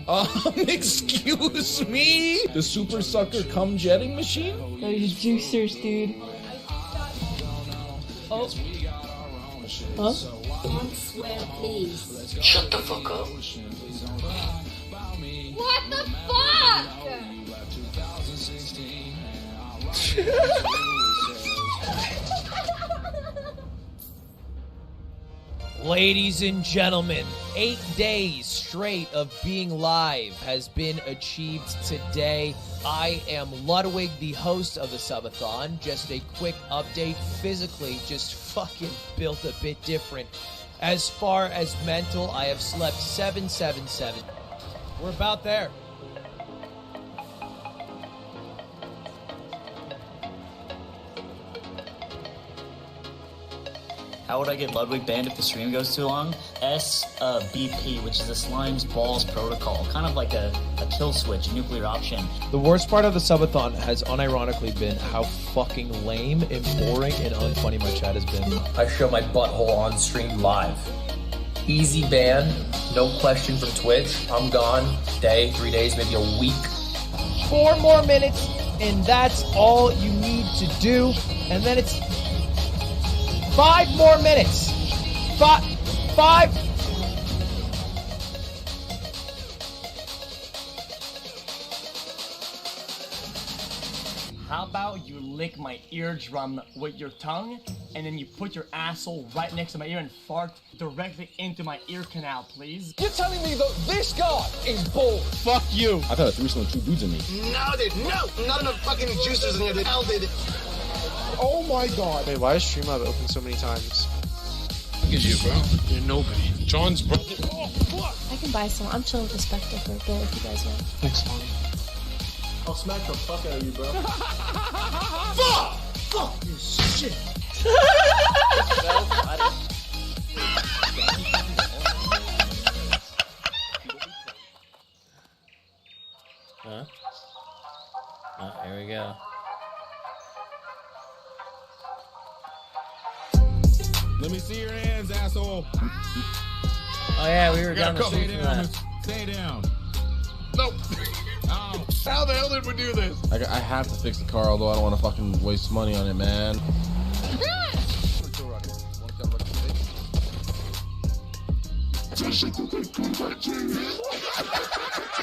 Excuse me? The Super Sucker cum jetting machine? Those juicers, dude. Oh. Huh? Don't swear, please. Shut the fuck up. What the fuck? Ladies and gentlemen, 8 days straight of being live has been achieved today. I am Ludwig, the host of the Subathon. Just a quick update. Physically, just fucking built a bit different. As far as mental, I have slept 777. We're about there. How would I get Ludwig banned if the stream goes too long? SBP, which is the Slime's Balls Protocol. Kind of like a kill switch, a nuclear option. The worst part of the Subathon has unironically been how fucking lame and boring and unfunny my chat has been. I show my butthole on stream live. Easy ban, no question from Twitch. I'm gone. Day, 3 days, maybe a week. 4 more minutes, and that's all you need to do. And then it's 5 more minutes. Five. How about you lick my eardrum with your tongue, and then you put your asshole right next to my ear and fart directly into my ear canal, please? You're telling me that this guy is bald? Fuck you. I've had a threesome with 2 dudes in me. No, dude, no! Not enough fucking juicers in here, dude. Hell, dude. Oh my god. Wait, why is Streamlab open so many times? Look at you, bro. You're nobody. John's brother. Oh, fuck! I can buy some. I'm chilling with Spectre for a bit if you guys want. Next one. I'll smack the fuck out of you, bro. Fuck! Fuck you, shit. Huh? Oh, here we go. Let me see your hands, asshole. Oh yeah, we were down the street from that. Stay down. Nope. Ow. How the hell did we do this? I have to fix the car, although I don't want to fucking waste money on it, man.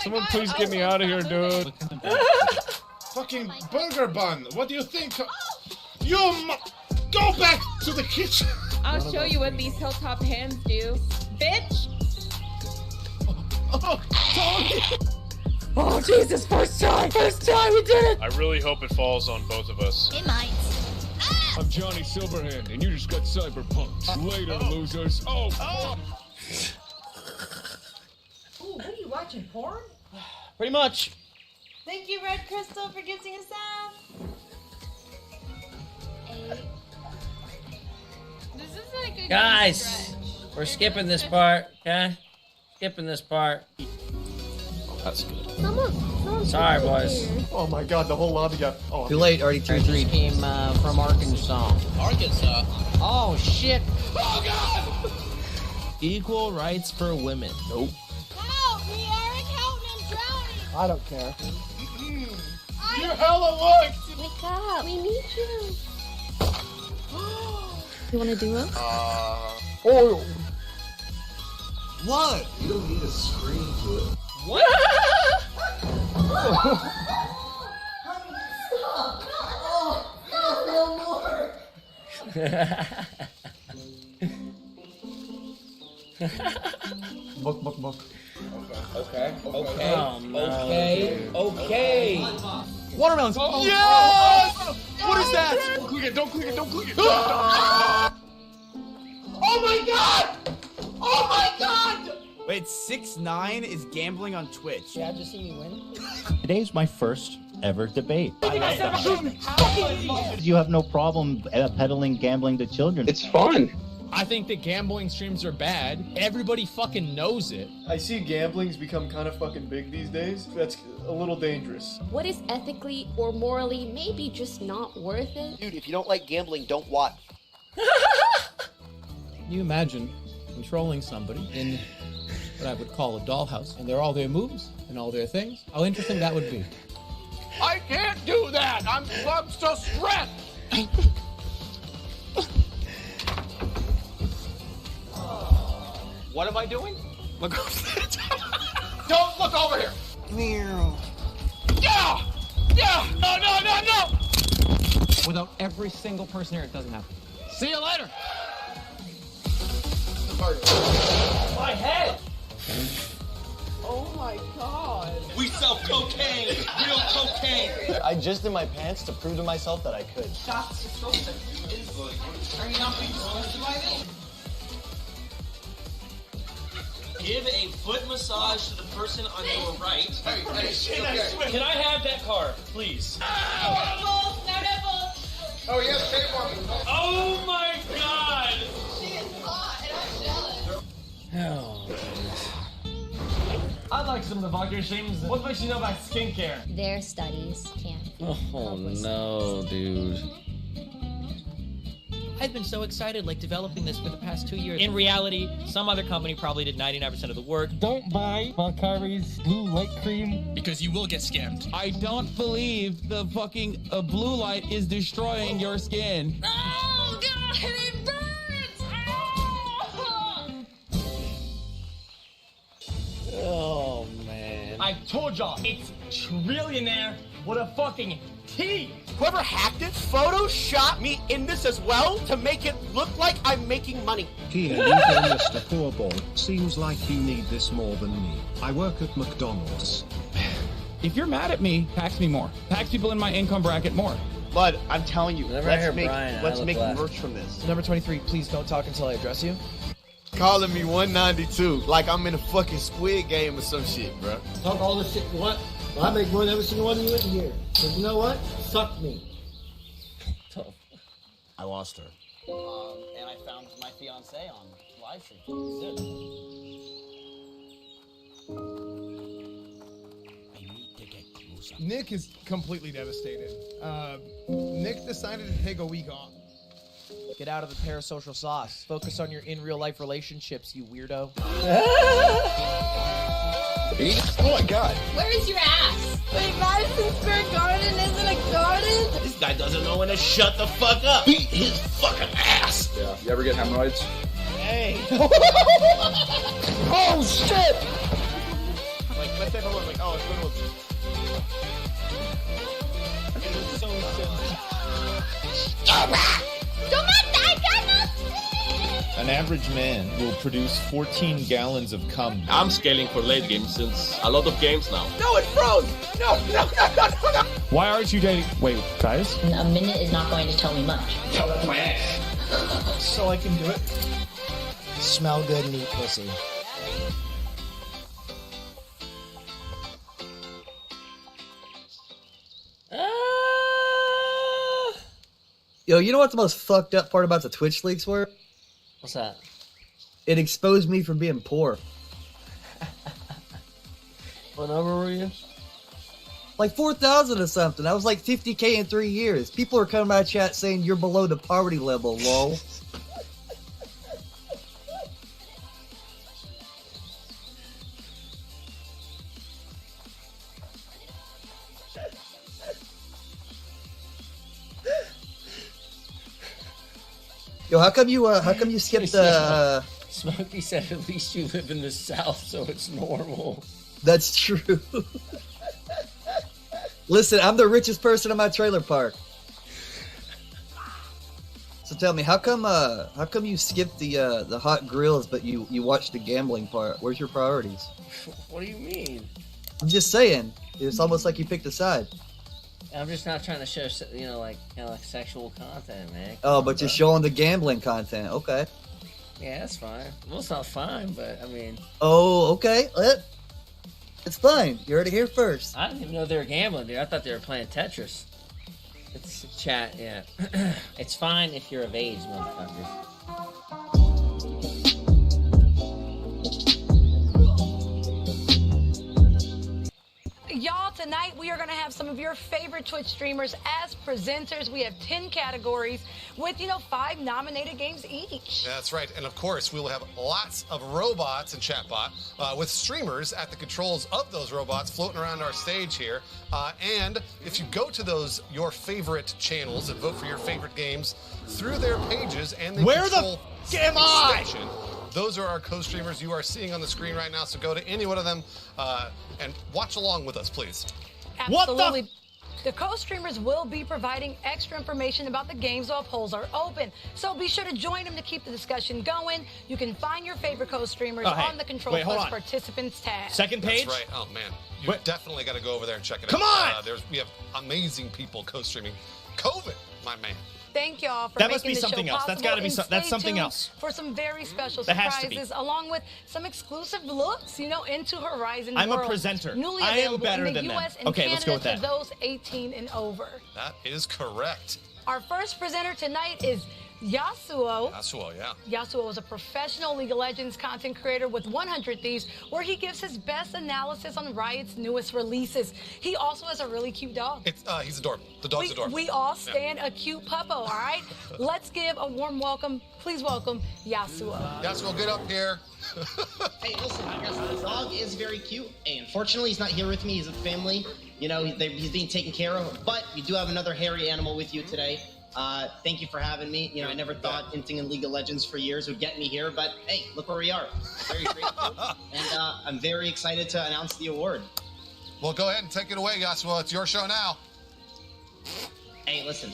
Someone please get me out of here, dude. Fucking burger bun. What do you think? Go back to the kitchen. I'll show you what these hilltop hands do, bitch. Oh, Tony. Oh, Jesus, first time we did it! I really hope it falls on both of us. It might. I'm Johnny Silverhand, and you just got cyberpunked. Later, losers. Oh! Ooh, what are you watching, porn? Pretty much. Thank you, Red Crystal, for gifting us out. This is like a Guys, we're skipping this part, okay? Skipping this part. That's good. Someone Sorry, boys. Oh my god, the whole lobby got... Oh, Too late, already 3-3. Came from Arkansas. Arkansas. Oh, shit. Oh god! Equal rights for women. Nope. Help me, Eric, help me, I'm drowning. I don't care. You hella look! Wake up, we need you. You want to do it? Oh! What? You don't need to scream to it. What? Book. Okay. Oh, no. Okay. Watermelons! Oh, yes! What is that? Don't click it, don't click it. Oh my god! Oh my god! Wait, 6ix9ine is gambling on Twitch. Yeah, just see me win. Today's my first ever debate. How? You have no problem peddling gambling to children. It's fun. I think that gambling streams are bad. Everybody fucking knows it. I see gambling's become kind of fucking big these days. That's a little dangerous. What is ethically or morally maybe just not worth it? Dude, if you don't like gambling, don't watch. Can you imagine controlling somebody in that I would call a dollhouse, and they're all their moves and all their things, how interesting that would be. I can't do that. I'm so stressed. What am I doing? Look over. Don't look over here. Meow. Yeah. Yeah. No. Without every single person here, it doesn't happen. See you later. My head! Oh my god. We sell cocaine. Real cocaine. I jizzed in my pants to prove to myself that I could. Shots disgusting. Are you not being disgusted by this? Give a foot massage to the person on your right. Can I have that card, please? No nipples. Oh, yeah, take one. Oh my god! She is hot and I'm jealous. Oh, I like some of the vodka streams. What makes you know about skincare? Their studies can't be oh no, dude. I've been so excited, like, developing this for the past 2 years. In reality, some other company probably did 99% of the work. Don't buy Valkyrie's blue light cream. Because you will get scammed. I don't believe the fucking blue light is destroying your skin. Oh god, it burns! Oh, man. I told y'all, it's trillionaire with a fucking T. Whoever hacked it photoshopped me in this as well to make it look like I'm making money. Here you go, Mr. Pourball. Seems like you need this more than me. I work at McDonald's. If you're mad at me, tax me more. Tax people in my income bracket more. Bud, I'm telling you, Whenever I hear let's make Brian, merch from this. Number 23, please don't talk until I address you. Calling me 192 like I'm in a fucking Squid Game or some shit, bro. Talk all this shit for what? Well, I make more than every single one of you in here. So you know what? Suck me. I lost her. And I found my fiance on live stream. Nick is completely devastated. Nick decided to take a week off. Get out of the parasocial sauce. Focus on your in real life relationships, you weirdo. Oh my god. Where is your ass? Wait, Madison Square Garden isn't a garden? This guy doesn't know when to shut the fuck up. Beat his fucking ass. Yeah. You ever get hemorrhoids? Hey. Oh shit! Like, let's say everyone like, oh, it's good. An average man will produce 14 gallons of cum. I'm scaling for late game since a lot of games now. No, it froze. No. Why aren't you dating? Wait, guys? A minute is not going to tell me much. Tell that to my ass. So I can do it. Smell good and eat pussy. Yo, you know what the most fucked up part about the Twitch leaks were? What's that? It exposed me for being poor. What number were you? Like 4,000 or something. I was like 50K in 3 years. People are coming out of chat saying you're below the poverty level, lol. Yo, how come you skipped the? Smokey said, "At least you live in the South, so it's normal." That's true. Listen, I'm the richest person in my trailer park. So tell me, how come you skipped the hot grills, but you watched the gambling part? Where's your priorities? What do you mean? I'm just saying. It's almost like you picked a side. I'm just not trying to show, like sexual content, man. Oh, but you're showing the gambling content. Okay. Yeah, that's fine. Well, it's not fine, but I mean. Oh, okay. It's fine. You heard it here first. I didn't even know they were gambling, dude. I thought they were playing Tetris. It's chat, yeah. It's fine if you're of age, motherfucker. Y'all tonight we are going to have some of your favorite Twitch streamers as presenters. We have 10 categories with, 5 nominated games each. That's right. And of course, we will have lots of robots and chatbot with streamers at the controls of those robots floating around our stage here. And if you go to your favorite channels and vote for your favorite games through their pages and they Where control the am I? extension, those are our co-streamers you are seeing on the screen right now. So go to any one of them and watch along with us, please. Absolutely. The co-streamers will be providing extra information about the games while polls are open. So be sure to join them to keep the discussion going. You can find your favorite co-streamers on the Control Plus Participants tab. Second page? That's right. Oh, man. You definitely got to go over there and check it Come out. on! We have amazing people co-streaming COVID, my man. Thank y'all for That making must be the something show else. That's possible, got to be and that's stay something tuned else. for some very special That has to be. surprises, along with some exclusive looks, into Horizon I'm a World. presenter. Newly I am available better in the than them. US and Okay, Canada let's go with that. for those 18 and over. That is correct. Our first presenter tonight is Yasuo. Yasuo, yeah. Yasuo is a professional League of Legends content creator with 100 Thieves, where he gives his best analysis on Riot's newest releases. He also has a really cute dog. He's adorable. The dog's adorable. We all stand a cute puppo, all right? Let's give a warm welcome. Please welcome Yasuo. Yasuo, get up here. Hey, listen, the dog is very cute. Hey, unfortunately, he's not here with me. He's with family. He's being taken care of. But you do have another hairy animal with you today. Thank you for having me. I never thought hinting in League of Legends for years would get me here, but hey, look where we are. Very grateful, and I'm very excited to announce the award. Well, go ahead and take it away, Yasuo. It's your show now. Hey, listen,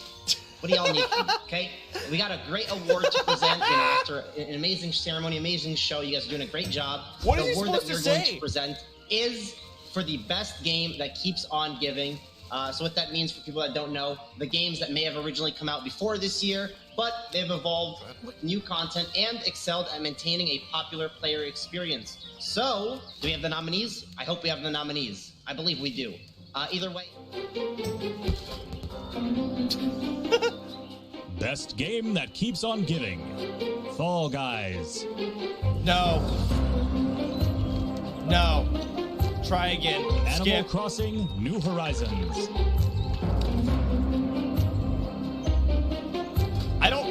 what do y'all need from me, okay? We got a great award to present, after an amazing ceremony, amazing show. You guys are doing a great job. What is the he award that supposed we're to going say? to present is for the best game that keeps on giving. So what that means for people that don't know, the games that may have originally come out before this year, but they've evolved with new content and excelled at maintaining a popular player experience. So, do we have the nominees? I hope we have the nominees. I believe we do. Either way. Best game that keeps on giving. Fall Guys. No. Try again. Animal Skip. Crossing New Horizons.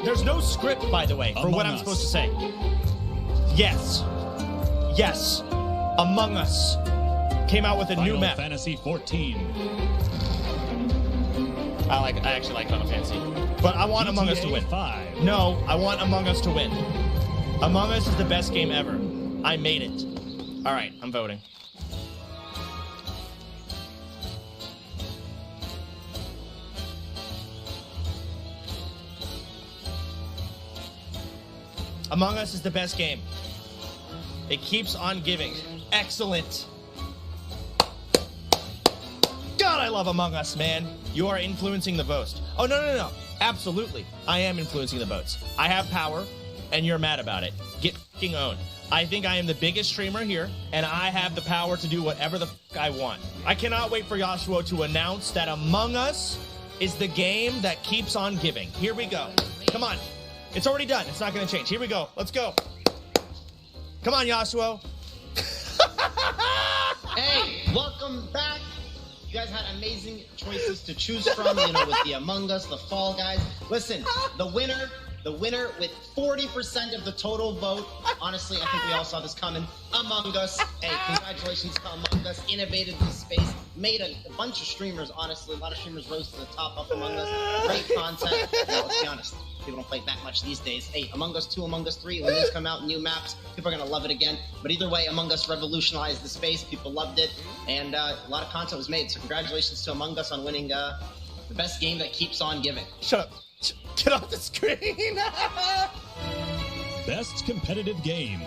There's no script, by the way, for what I'm supposed to say. Yes. Among Us came out with a new map. Final Fantasy 14. I actually like Final Fantasy. But I want Among Us to win. 5. No, I want Among Us to win. Among Us is the best game ever. I made it. All right, I'm voting. Among Us is the best game. It keeps on giving. Excellent. God, I love Among Us, man. You are influencing the votes. Oh, no. Absolutely. I am influencing the votes. I have power, and you're mad about it. Get f***ing owned. I think I am the biggest streamer here, and I have the power to do whatever the f*** I want. I cannot wait for Yasuo to announce that Among Us is the game that keeps on giving. Here we go. Come on. It's already done. It's not going to change. Here we go. Let's go. Come on, Yasuo. Hey, welcome back. You guys had amazing choices to choose from, with the Among Us, the Fall Guys. Listen, the winner with 40% of the total vote, honestly, I think we all saw this coming, Among Us. Hey, congratulations to Among Us. Innovated this space, made a bunch of streamers, honestly. A lot of streamers rose to the top of Among Us. Great content. Now, let's be honest. People don't play that much these days. Hey, Among Us 2, Among Us 3, when these come out, new maps, people are going to love it again. But either way, Among Us revolutionized the space. People loved it. And a lot of content was made. So congratulations to Among Us on winning the best game that keeps on giving. Shut up. Get off the screen. Best competitive game.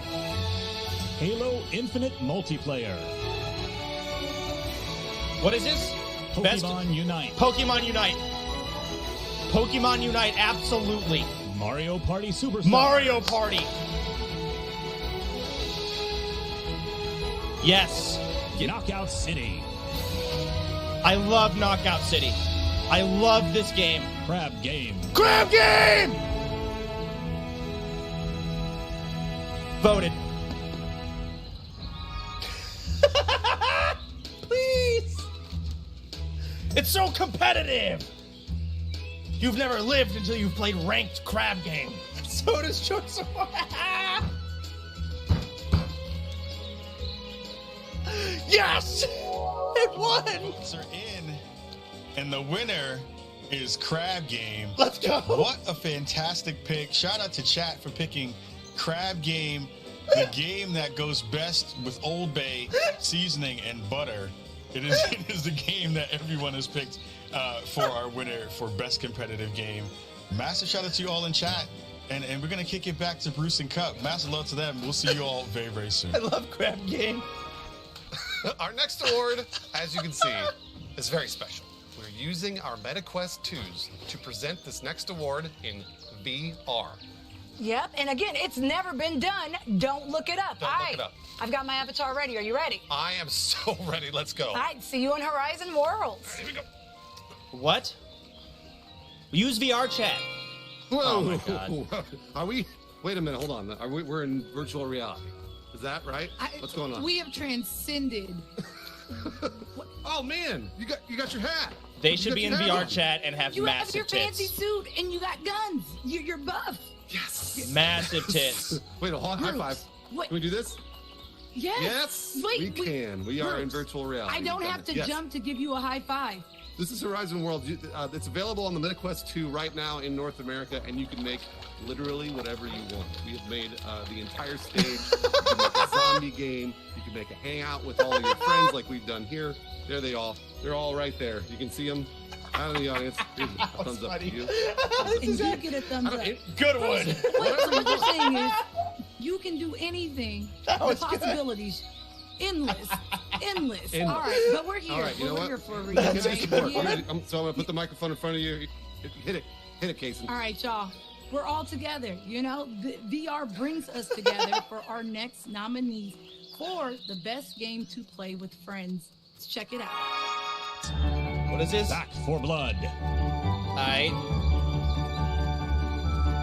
Halo Infinite Multiplayer. What is this? Pokemon Unite. Pokemon Unite. Pokemon Unite, absolutely. Mario Party Superstars. Mario Party. Yes. Knockout City. I love Knockout City. I love this game. Crab Game. Crab Game! Voted. Please. It's so competitive. You've never lived until you've played ranked crab game. So does Choice of Yes! It won! Are in, and the winner is Crab Game. Let's go! What a fantastic pick. Shout out to chat for picking Crab Game, the game that goes best with Old Bay seasoning and butter. It is the game that everyone has picked for our winner for best competitive game. Massive shout out to you all in chat. And we're going to kick it back to Bruce and Cup. Massive love to them. We'll see you all very, very soon. I love Crab Game. Our next award, as you can see, is very special. We're using our MetaQuest 2s to present this next award in VR. Yep, and again, it's never been done. Don't look it up. Don't look it up. I've got my avatar ready. Are you ready? I am so ready. Let's go. All right, see you in Horizon Worlds. Here we go. What? Use VR chat. Whoa. Oh my God. Are we? Wait a minute. Hold on. We're in virtual reality. Is that right? What's going on? We have transcended. Oh man, you got your hat. They should be in VR chat and have You have massive your fancy tits. suit and you got guns. You're buff. Yes. Massive tits. Wait, hold on. High five. What? Can we do this? Yes. Yes. Wait, we can. We are in Bruce, virtual reality. I don't have to Yes. jump to give you a high five. This is Horizon World. It's available on the MetaQuest 2 right now in North America, and you can make literally whatever you want. We have made the entire stage. You can make a zombie game. You can make a hangout with all of your friends like we've done here. There they all. They're all right there. You can see them out in the audience. Here's a thumbs up to you. And you get a thumbs up. Good one. Wait, so what you're saying is you can do anything. The possibilities. Endless. Endless. All right, but we're here. All right, you know we're what? here for a reason. Get some Right? support. Yeah. So I'm going to put the microphone in front of you. Hit it. Hit it, Casey. All right, y'all. We're all together. You know, the VR brings us together for our next nominees for the best game to play with friends. Let's check it out. What is this? Back for Blood. I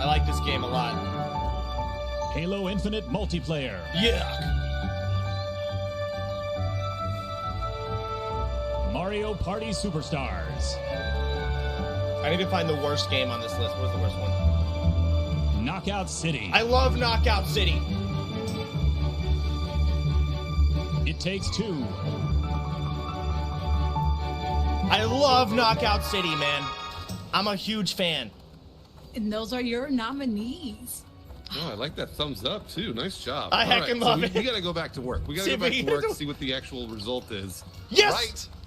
like this game a lot. Halo Infinite multiplayer. Yeah. Mario Party Superstars. I need to find the worst game on this list. Where's the worst one? Knockout City. I love Knockout City. It Takes Two. I love Knockout City, man. I'm a huge fan. And those are your nominees. Oh, I like that thumbs up too. Nice job. I All heckin' love it. We got to go back to work. We got to go back to work and see what the actual result is. Yes!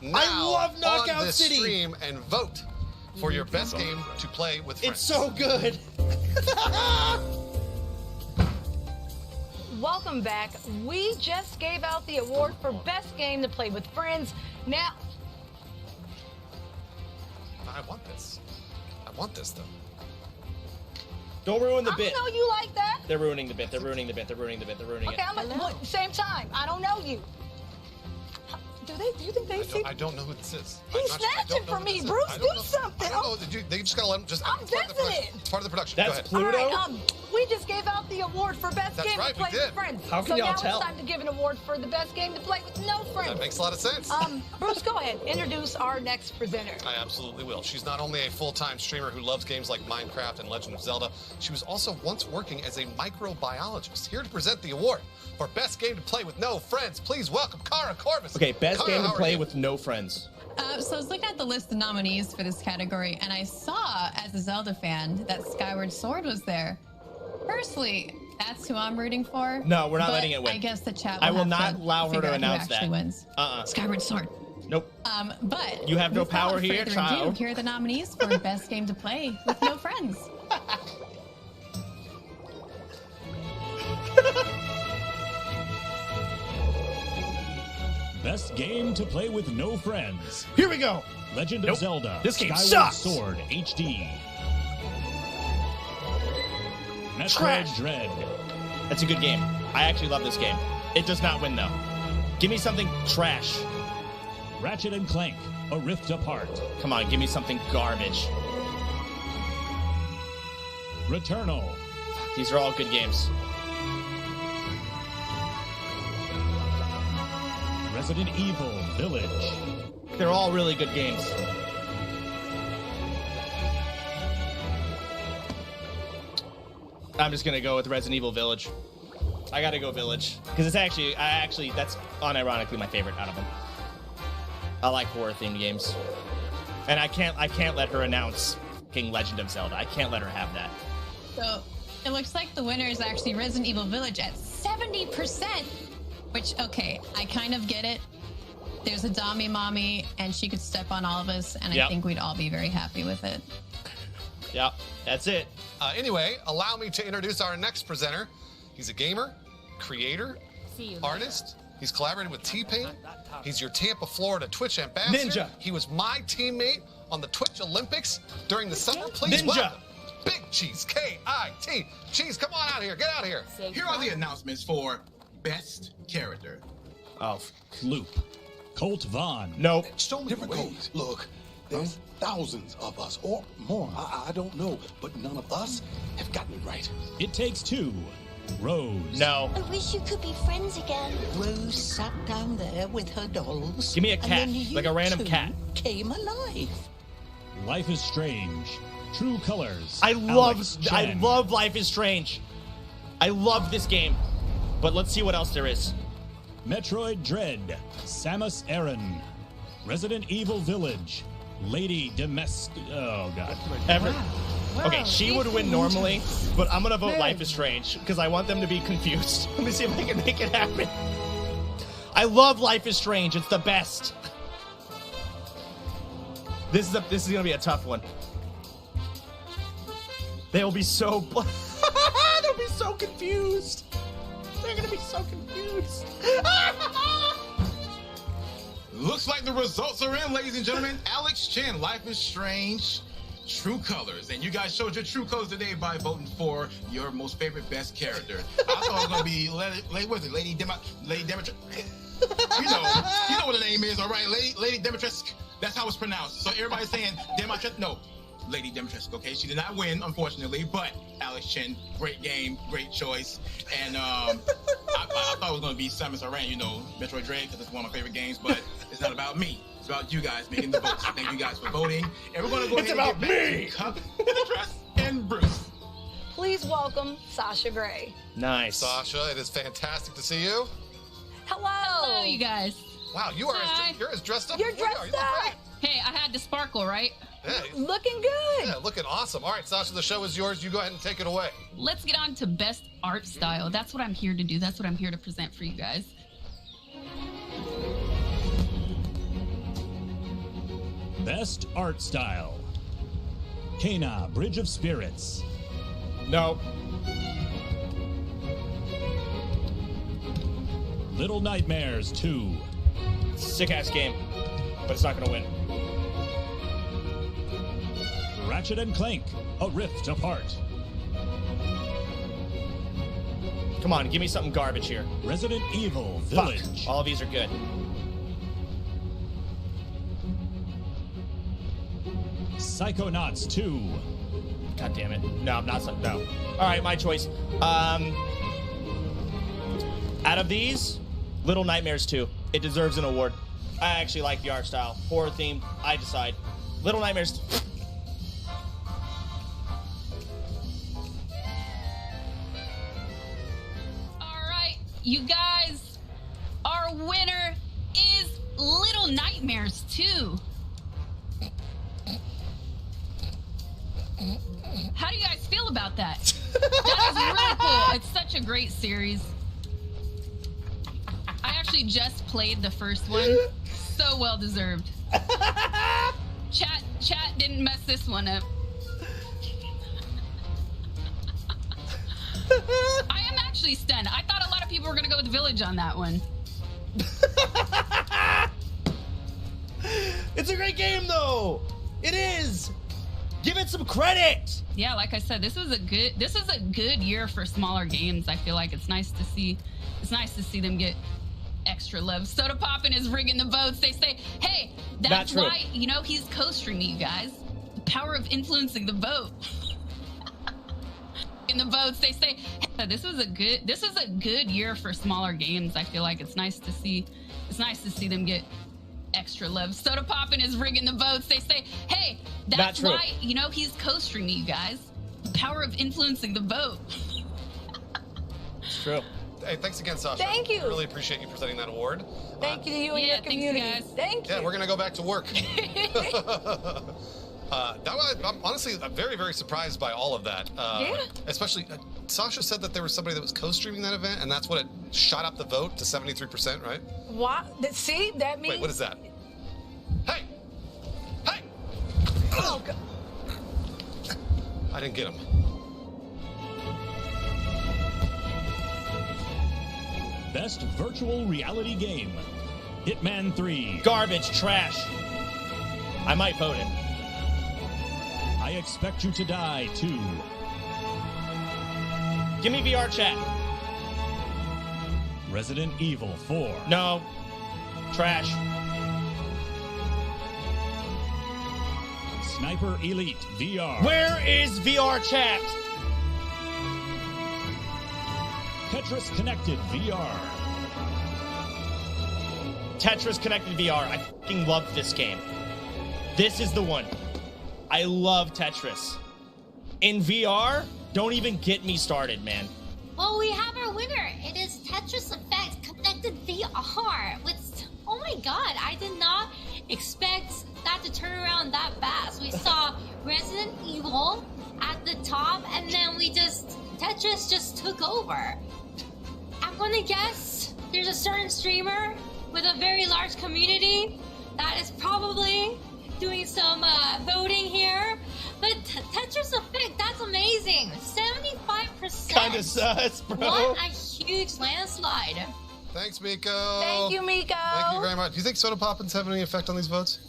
Right now I love Knockout on this City. stream and vote for your best game to play with friends. It's so good. Welcome back. We just gave out the award for best game to play with friends. Now, I want this. I want this though. Don't ruin the I bit. don't know you like that. They're ruining the bit. They're ruining the bit. They're ruining the bit. They're ruining Okay, it. I'm like, same time. I don't know you. Do you think they see? I don't know who this is. He snatched it from me, Bruce. Do something. I don't know. They just gotta let him. Just. I'm it's part of the visiting. production. It's part of the production. That's Go ahead. Pluto? All right, we just gave out the award for best That's game right, to play we with did. friends. How can so y'all now tell? it's time to give an award for the best game to play with no friends. That makes a lot of sense. Bruce, go ahead. Introduce our next presenter. I absolutely will. She's not only a full-time streamer who loves games like Minecraft and Legend of Zelda, she was also once working as a microbiologist. Here to present the award for best game to play with no friends, please welcome Kara Corvus. Okay, best Kara, game to how are play you? with no friends. So I was looking at the list of nominees for this category, and I saw, as a Zelda fan, that Skyward Sword was there. Personally, that's who I'm rooting for. No, we're not but letting it win. I guess the chat. I will will have not to allow her figure to out who announce actually that. Wins. Skyward Sword. Nope. But You have no without power here, further child. ado, here are the nominees for best game to play with no friends. Best game to play with no friends. Here we go. Legend Nope. of Zelda. This game Skyward sucks. Sword HD. Metroid Trash. Dread. That's a good game. I actually love this game. It does not win, though. Give me something trash. Ratchet and Clank. A Rift Apart. Come on, give me something garbage. Returnal. These are all good games. Resident Evil Village. they're all really good games. I'm just gonna go with Resident Evil Village. I gotta go Village because it's actually, that's unironically my favorite out of them. I like horror-themed games, and I can't let her announce King Legend of Zelda. I can't let her have that. So it looks like the winner is actually Resident Evil Village at 70%. Which, okay, I kind of get it. There's a Dami mommy, and she could step on all of us, and I think we'd all be very happy with it. Yep, that's it. Anyway, allow me to introduce our next presenter. He's a gamer, creator, artist. He's collaborated with T-Pain. He's your Tampa, Florida Twitch ambassador. Ninja. He was my teammate on the Twitch Olympics during the summer. Please Ninja. welcome Big Cheese, K-I-T. Cheese, come on out here. Get out of here. Here are the announcements for Best Character. Oh, Loop. Colt Vaughn. Nope. So many ways. Look, there's thousands of us, or more. I don't know, but none of us have gotten it right. It Takes Two. Rose. No. I wish you could be friends again. Rose sat down there with her dolls. Give me a and cat, then you like a random two cat. Came alive. Life is Strange. True Colors. I Alex Chen. love Life is Strange. I love this game. But let's see what else there is. Metroid Dread. Samus Aran. Resident Evil Village. Lady Domestic. Oh, God. Okay, she would win normally, but I'm gonna vote Life is Strange because I want them to be confused. Let me see if I can make it happen. I love Life is Strange. It's the best. This is gonna be a tough one. They'll be so they'll be so confused. They're gonna be so confused. Looks like the results are in, ladies and gentlemen. Alex Chen, Life is Strange, True Colors. And you guys showed your true colors today by voting for your most favorite best character. I thought it was going to be, Lady Demetrescu. You know what the name is, all right? Lady Demetrescu. That's how it's pronounced. So everybody's saying Demetrescu. No, Lady Demetrescu, okay? She did not win, unfortunately, but Alex Chen, great game, great choice. And I thought it was going to be Samus Aran, Metroid Dread, because it's one of my favorite games, but it's not about me. It's about you guys making the votes. Thank you guys for voting. And we're going to go ahead and get back to Cup, Trust, and Bruce. Please welcome Sasha Grey. Nice. Sasha, it is fantastic to see you. Hello. Hello, you guys. Wow, you're as dressed up You're as we are. dressed You look up. great. Hey, I had to sparkle, right? Hey. Looking good. Yeah, looking awesome. All right, Sasha, the show is yours. You go ahead and take it away. Let's get on to best art style. That's what I'm here to do. That's what I'm here to present for you guys. Best Art Style. Kena, Bridge of Spirits. No. Little Nightmares 2. Sick-ass game, but it's not going to win. Ratchet and Clank, A Rift Apart. Come on, give me something garbage here. Resident Evil Village. Fuck. All of these are good. Psychonauts 2. God damn it. No, I'm not. No. All right, my choice. Out of these, Little Nightmares 2. It deserves an award. I actually like the art style. Horror themed. I decide. Little Nightmares. All right, you guys, our winner is Little Nightmares 2. How do you guys feel about that? That is really cool. It's such a great series. I actually just played the first one. So well deserved. Chat didn't mess this one up. I am actually stunned. I thought a lot of people were gonna go with Village on that one. It's a great game, though. It is. Give it some credit. Yeah, like I said, this is a good year for smaller games. I feel like it's nice to see them get extra love. Soda Poppin' is rigging the votes. They say, hey, that's why, he's co-streaming, you guys. The power of influencing the vote. In the votes, they say, hey, this is a good year for smaller games. I feel like it's nice to see them get extra love. Soda Poppin is rigging the votes. They say, hey, that's why, you know, he's co-streaming, you guys. The power of influencing the vote. It's true. Hey, thanks again, Sasha. Thank you. I really appreciate you presenting that award. Thank you to you and your community. Thank you. Yeah, we're gonna go back to work. I'm honestly, I'm very, very surprised by all of that. Yeah. Especially, Sasha said that there was somebody that was co-streaming that event, and that's what it shot up the vote to 73%, right? What? See, that means. Wait, what is that? Hey! Hey! Oh, God. I didn't get him. Best virtual reality game. Hitman 3. Garbage, trash. I might vote it. I Expect You to Die 2. Give me VR chat. Resident Evil 4. No. Trash. Sniper Elite VR. Where is VR chat? Tetris Connected VR. Tetris Connected VR. I fucking love this game. This is the one. I love Tetris. In VR, don't even get me started, man. Well, we have our winner. It is Tetris Effect Connected VR. With, oh my god, I did not expect that to turn around that fast. We saw Resident Evil at the top, and then Tetris just took over. I'm gonna guess there's a certain streamer with a very large community that is probably doing some voting here. But Tetris Effect, that's amazing. 75%. Kind of sus, bro. What a huge landslide. Thanks, Miko. Thank you, Miko. Thank you very much. Do you think Soda Poppins have any effect on these votes?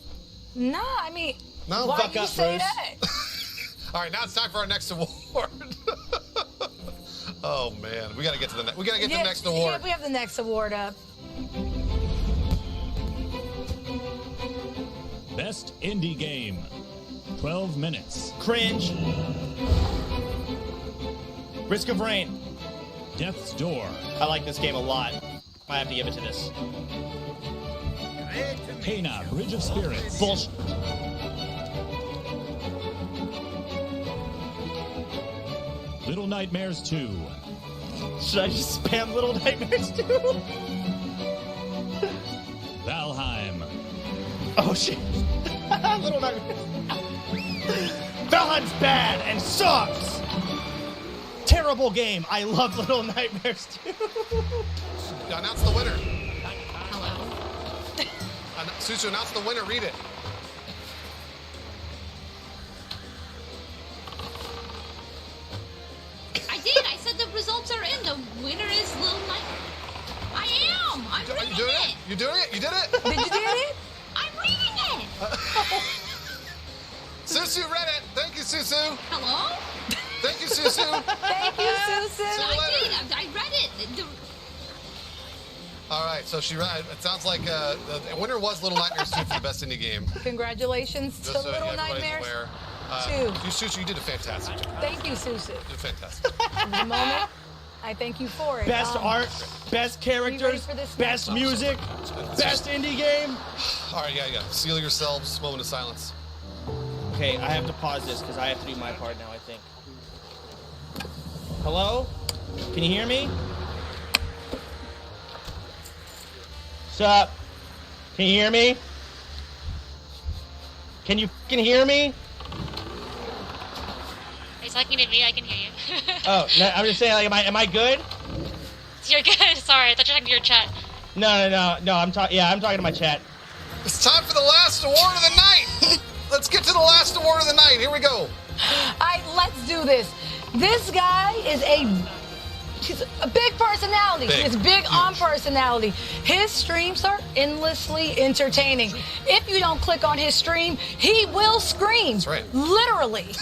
No, I mean, No? why Fuck do you up, say Bruce. that? All right, now it's time for our next award. Oh man, we gotta get to the we gotta get to the next award. Yeah, we have the next award up. Best Indie Game. 12 minutes. Cringe. Risk of Rain. Death's Door. I like this game a lot. I have to give it to this. Kena, Bridge of Spirits. Bullshit. Little Nightmares 2. Should I just spam Little Nightmares 2? Valheim. Oh shit. Little Nightmares. Valheim's bad and sucks. Terrible game. I love Little Nightmares 2. Announce the winner. Susu, announce the winner. Read it. I did. I said the results are in. The winner is Little Nightmare. I am. I'm Are you reading doing it. it? You doing it? You did it? Did you do it? I'm reading it. Susu read it. Thank you, Susu. Hello? Thank you, Susu. Thank you, Susu. I read it. All right, so she read. It sounds like the winner was Little Nightmares 2 for the best indie game. Congratulations to Just so Little everybody's Nightmares aware. 2. Susu, you did a fantastic job. Thank you, Susu. You did fantastic. For the moment, I thank you for it. Best art, best characters, for this best next music, best indie game. All right, yeah. Seal yourselves. Moment of silence. Okay, I have to pause this because I have to do my part now, I think. Hello? Can you hear me? Sup? Can you hear me? Can you fucking hear me? Are you talking to me? I can hear you. Oh, no, I'm just saying, like, am I good? You're good. Sorry, I thought you were talking to your chat. No, I'm talking to my chat. It's time for the last award of the night. Let's get to the last award of the night. Here we go. All right, let's do this. This guy is he's a big personality. He's big on personality. His streams are endlessly entertaining. If you don't click on his stream, he will scream. That's right. Literally.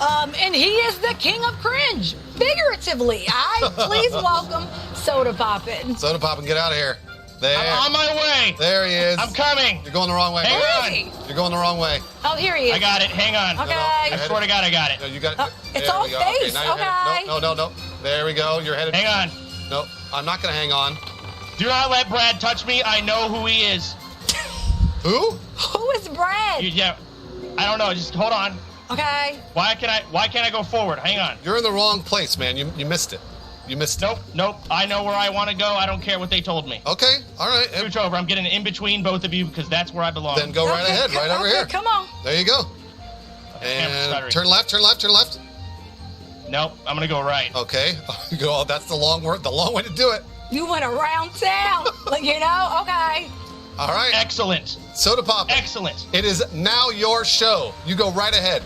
And he is the king of cringe, figuratively. Please welcome Soda Poppin. Soda Poppin, get out of here. There. I'm on my way. There he is. I'm coming. You're going the wrong way. Hang on. You're going the wrong way. Oh, here he is. I got it. Hang on. Okay. I swear to God, I got it. No, you got it. It's There all we go. face. Now you're headed. No. There we go. You're headed. Hang on. No, I'm not going to hang on. Do not let Brad touch me. I know who he is. Who? Who is Brad? Yeah, I don't know. Just hold on. Okay. Why can't I go forward? Hang on. You're in the wrong place, man. You missed it. You missed it. Nope. I know where I want to go. I don't care what they told me. Okay. All right. Switch over. I'm getting in between both of you because that's where I belong. Then go right ahead, right over here. Come on. There you go. And turn left, turn left, turn left. Nope. I'm gonna go right. Okay. Go. That's the long way to do it. You went around town. You know? Okay. All right. Excellent. Soda Pop. Excellent. It is now your show. You go right ahead.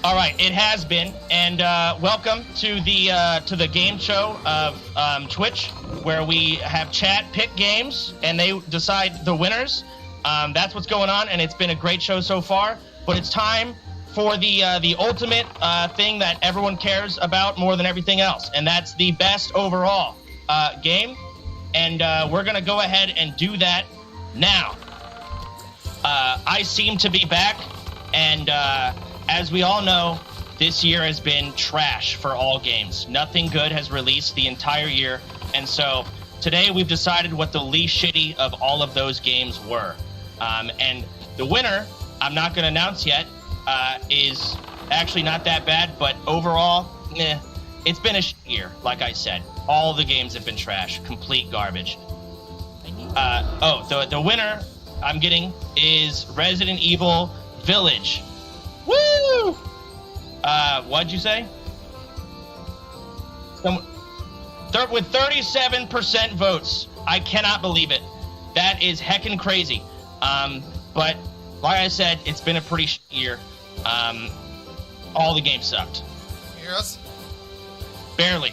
All right, it has been, and welcome to the game show of Twitch, where we have chat pick games, and they decide the winners. That's what's going on, and it's been a great show so far. But it's time for the ultimate thing that everyone cares about more than everything else, and that's the best overall game. And we're gonna go ahead and do that now. I seem to be back, and as we all know, this year has been trash for all games. Nothing good has released the entire year, and so today we've decided what the least shitty of all of those games were. And the winner, I'm not going to announce yet, is actually not that bad, but overall, it's been a shit year, like I said. All the games have been trash, complete garbage. The winner I'm getting is Resident Evil Village. Woo! What'd you say? With 37% votes. I cannot believe it. That is heckin' crazy. But like I said, it's been a pretty shit year. All the games sucked. You hear us? Barely.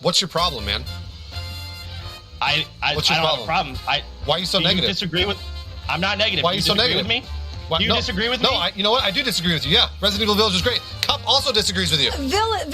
What's your problem, man? What's your problem? Have a problem. Why are you so do negative? You disagree with? I'm not negative. Why are you so negative? With me? Do you No. disagree with me? No, you know what? I do disagree with you. Yeah, Resident Evil Village is great. Cup also disagrees with you. Village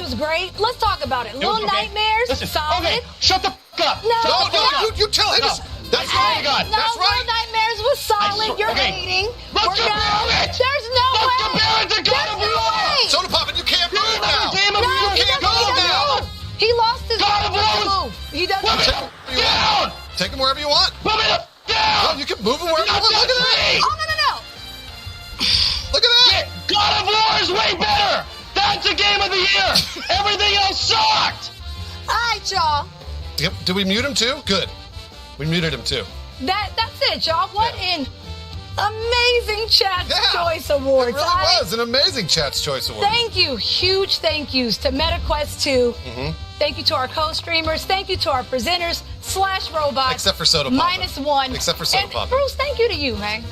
was great. Let's talk about it. Little okay. Nightmares, Listen, solid. okay, shut the f*** up. No, Shut the f*** up. You tell him. No. That's I swear right. to God. No, That's right. Little Nightmares was solid. You're okay. hating. Let's We're compare done. it. There's no way. Let's compare it to God of War. Soda Poppin', you can't move now. Game of No, you he can't doesn't go now. move. He lost his God of War. move. He doesn't Put me move. down. Take him wherever you want. Put me the f*** down. No, you can move him wherever you Not want. Look at touch that. me. Oh, no. Look at that. God of War is way better. That's the game of the year. Everything else sucked. All right, y'all. Yep. Did we mute him too? Good. We muted him too. That's it, y'all. What in amazing Chat's Choice Awards. It really was an amazing Chat's Choice Award. Thank you. Huge thank yous to MetaQuest 2. Mm-hmm. Thank you to our co-streamers. Thank you to our presenters / robots. Except for Soda Papa. -1. Except for Soda and Papa. Bruce, thank you to you, man.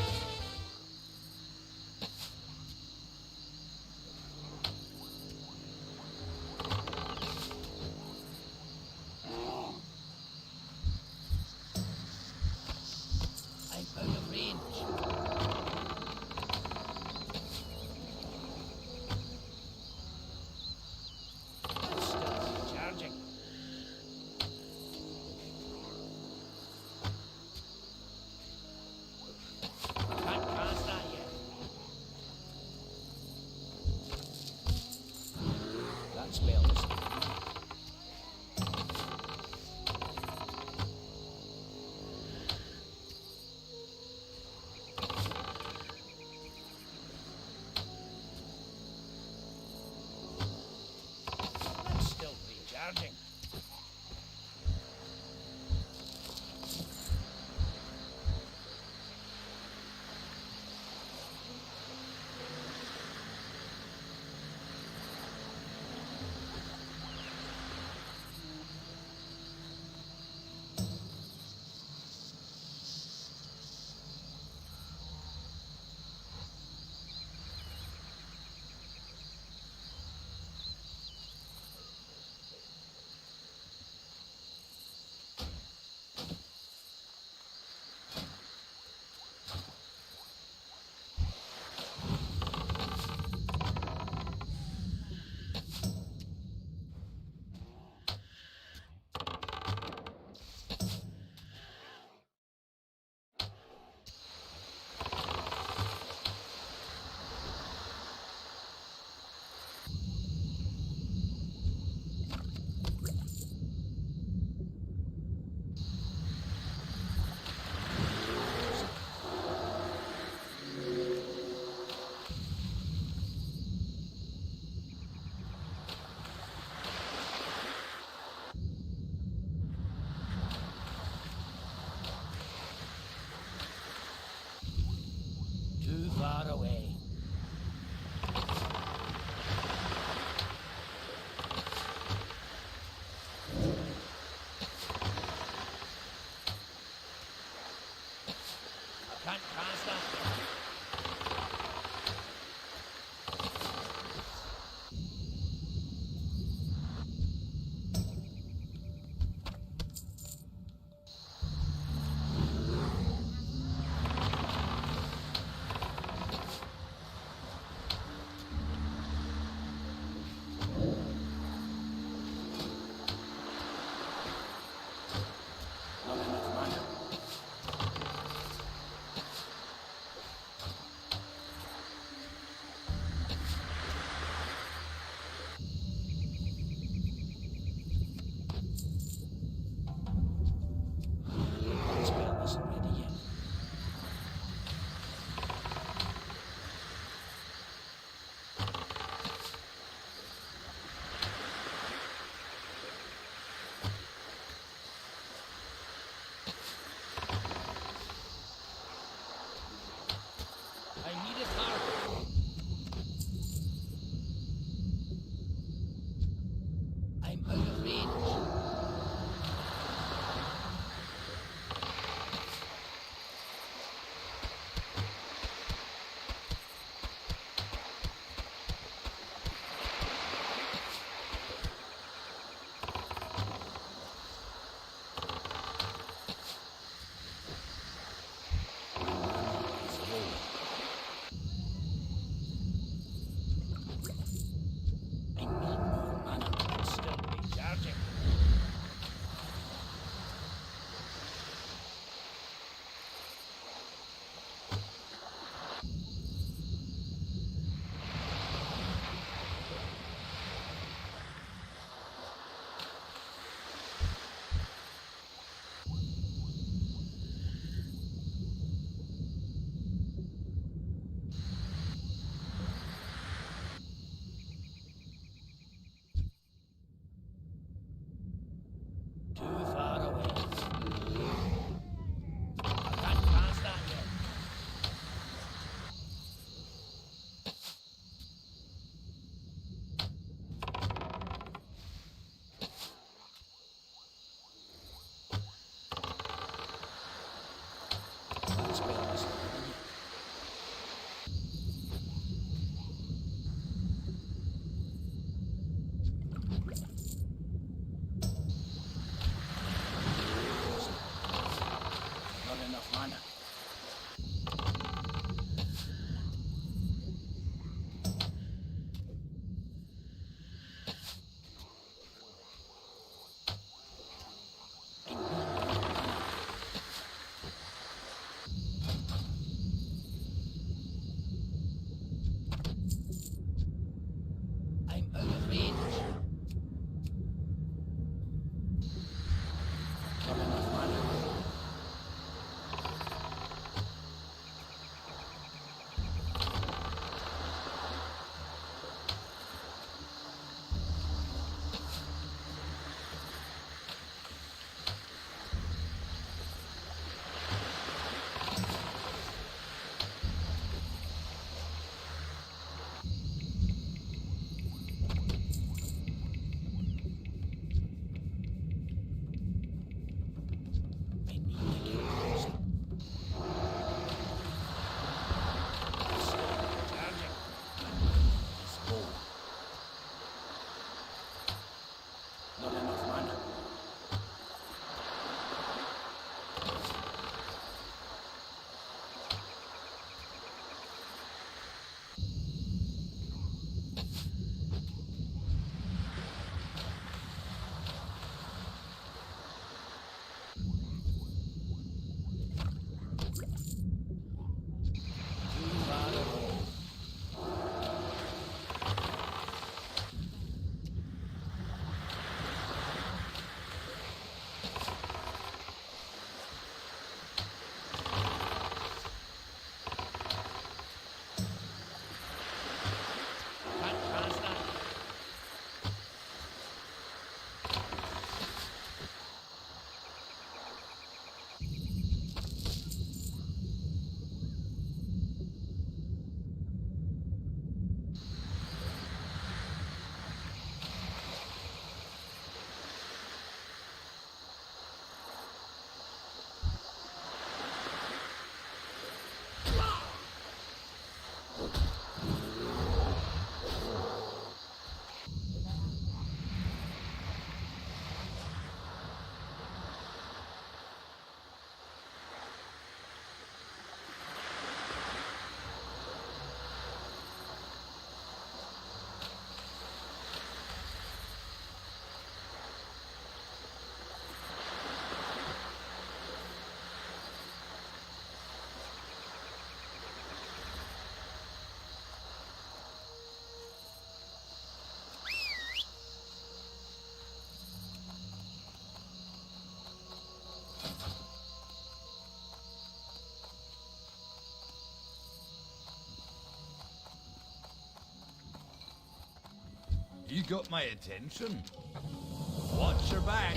too far away. Can't stop. got my attention. Watch your back.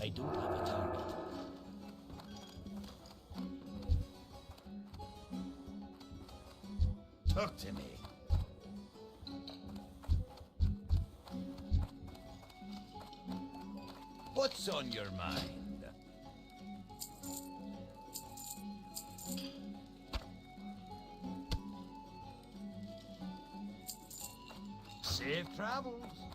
I don't have a target. Talk to me. What's on your mind? Safe travels.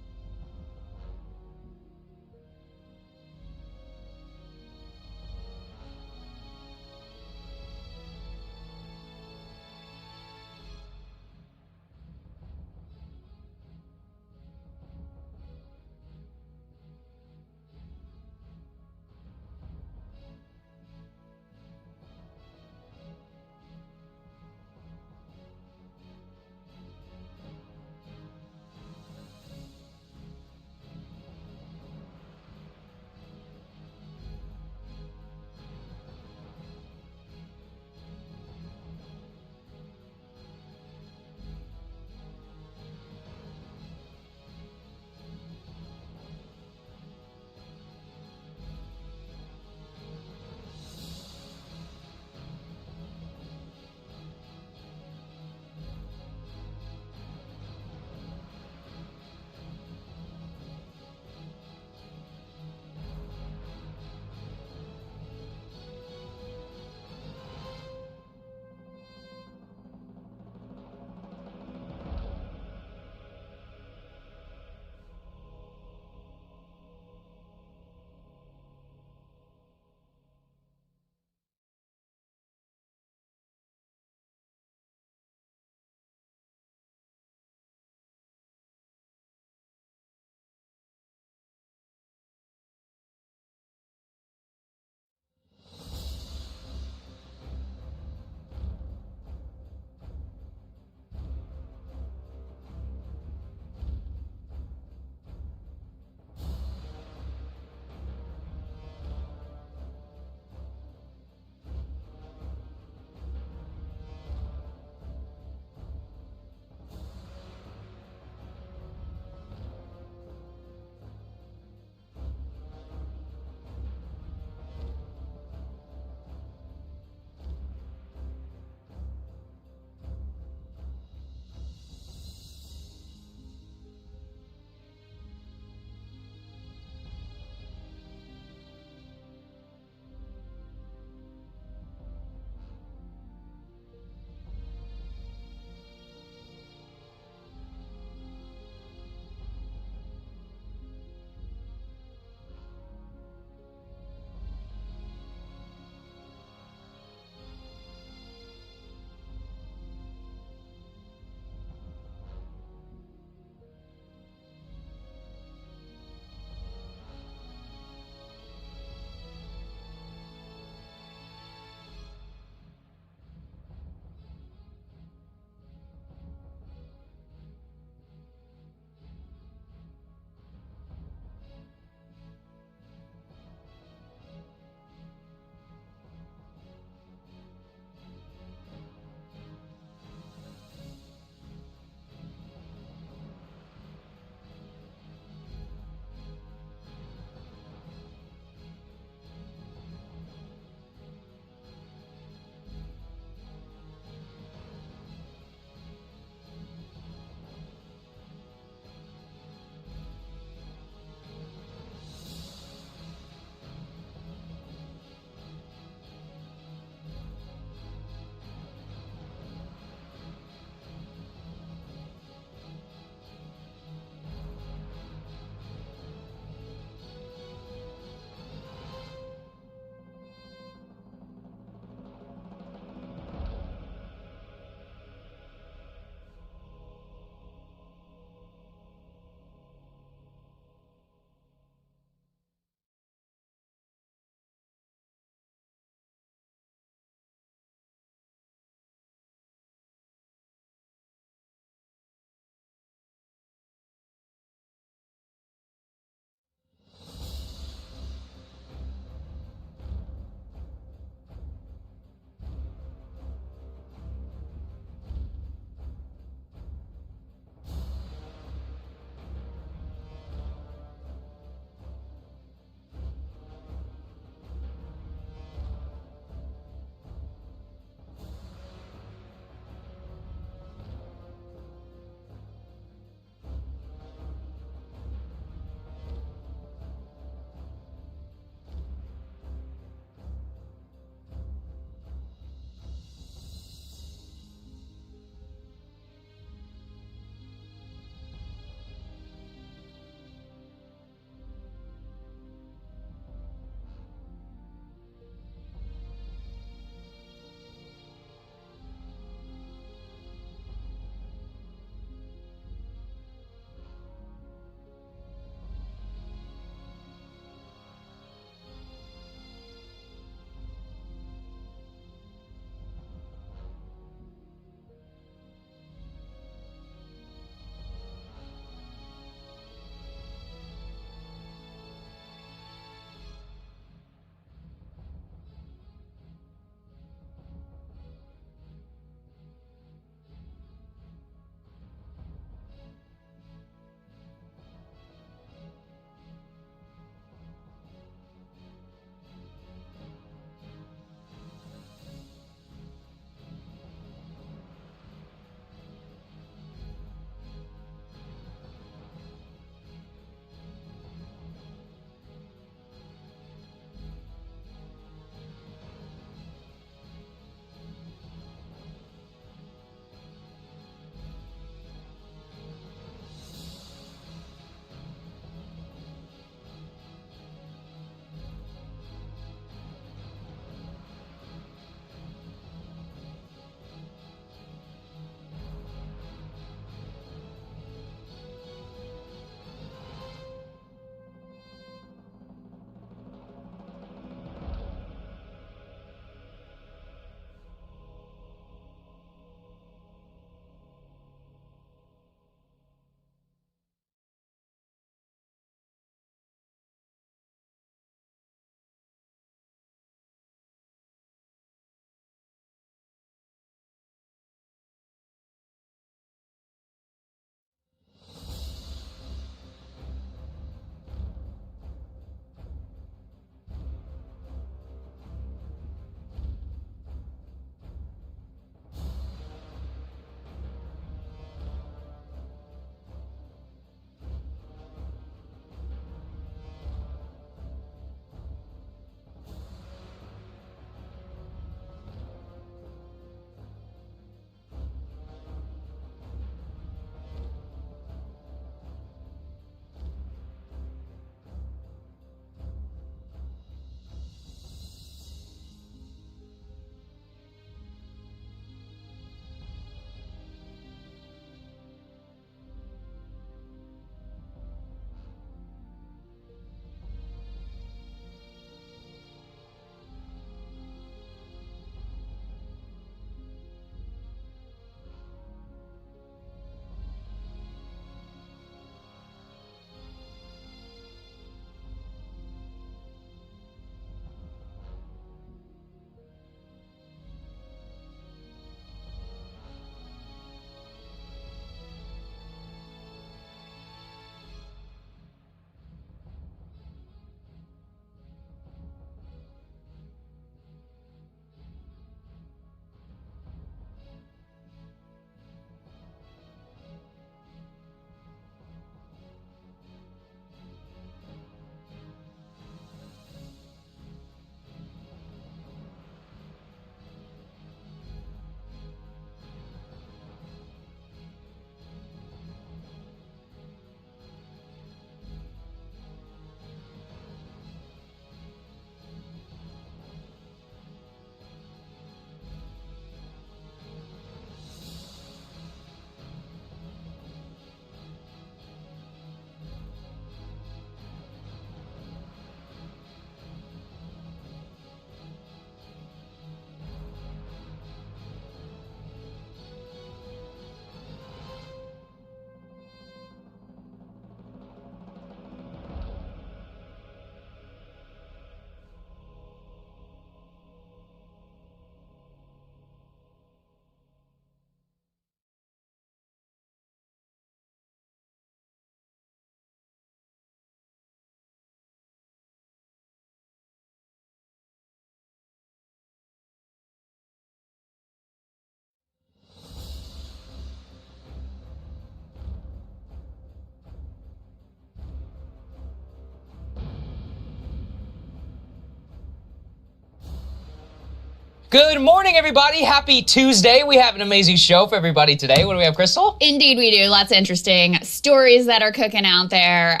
Good morning, everybody. Happy Tuesday. We have an amazing show for everybody today. What do we have, Crystal? Indeed, we do. Lots of interesting stories that are cooking out there.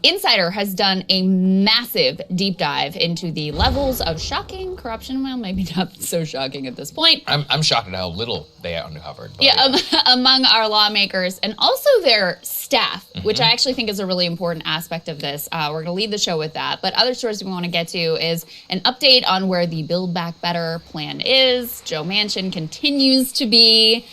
Insider has done a massive deep dive into the levels of shocking corruption. Well, maybe not so shocking at this point. I'm shocked at how little they uncovered. Yeah, among our lawmakers and also their staff, which I actually think is a really important aspect of this. We're going to lead the show with that. But other stories we want to get to is an update on where the Build Back Better plan is. Joe Manchin continues to be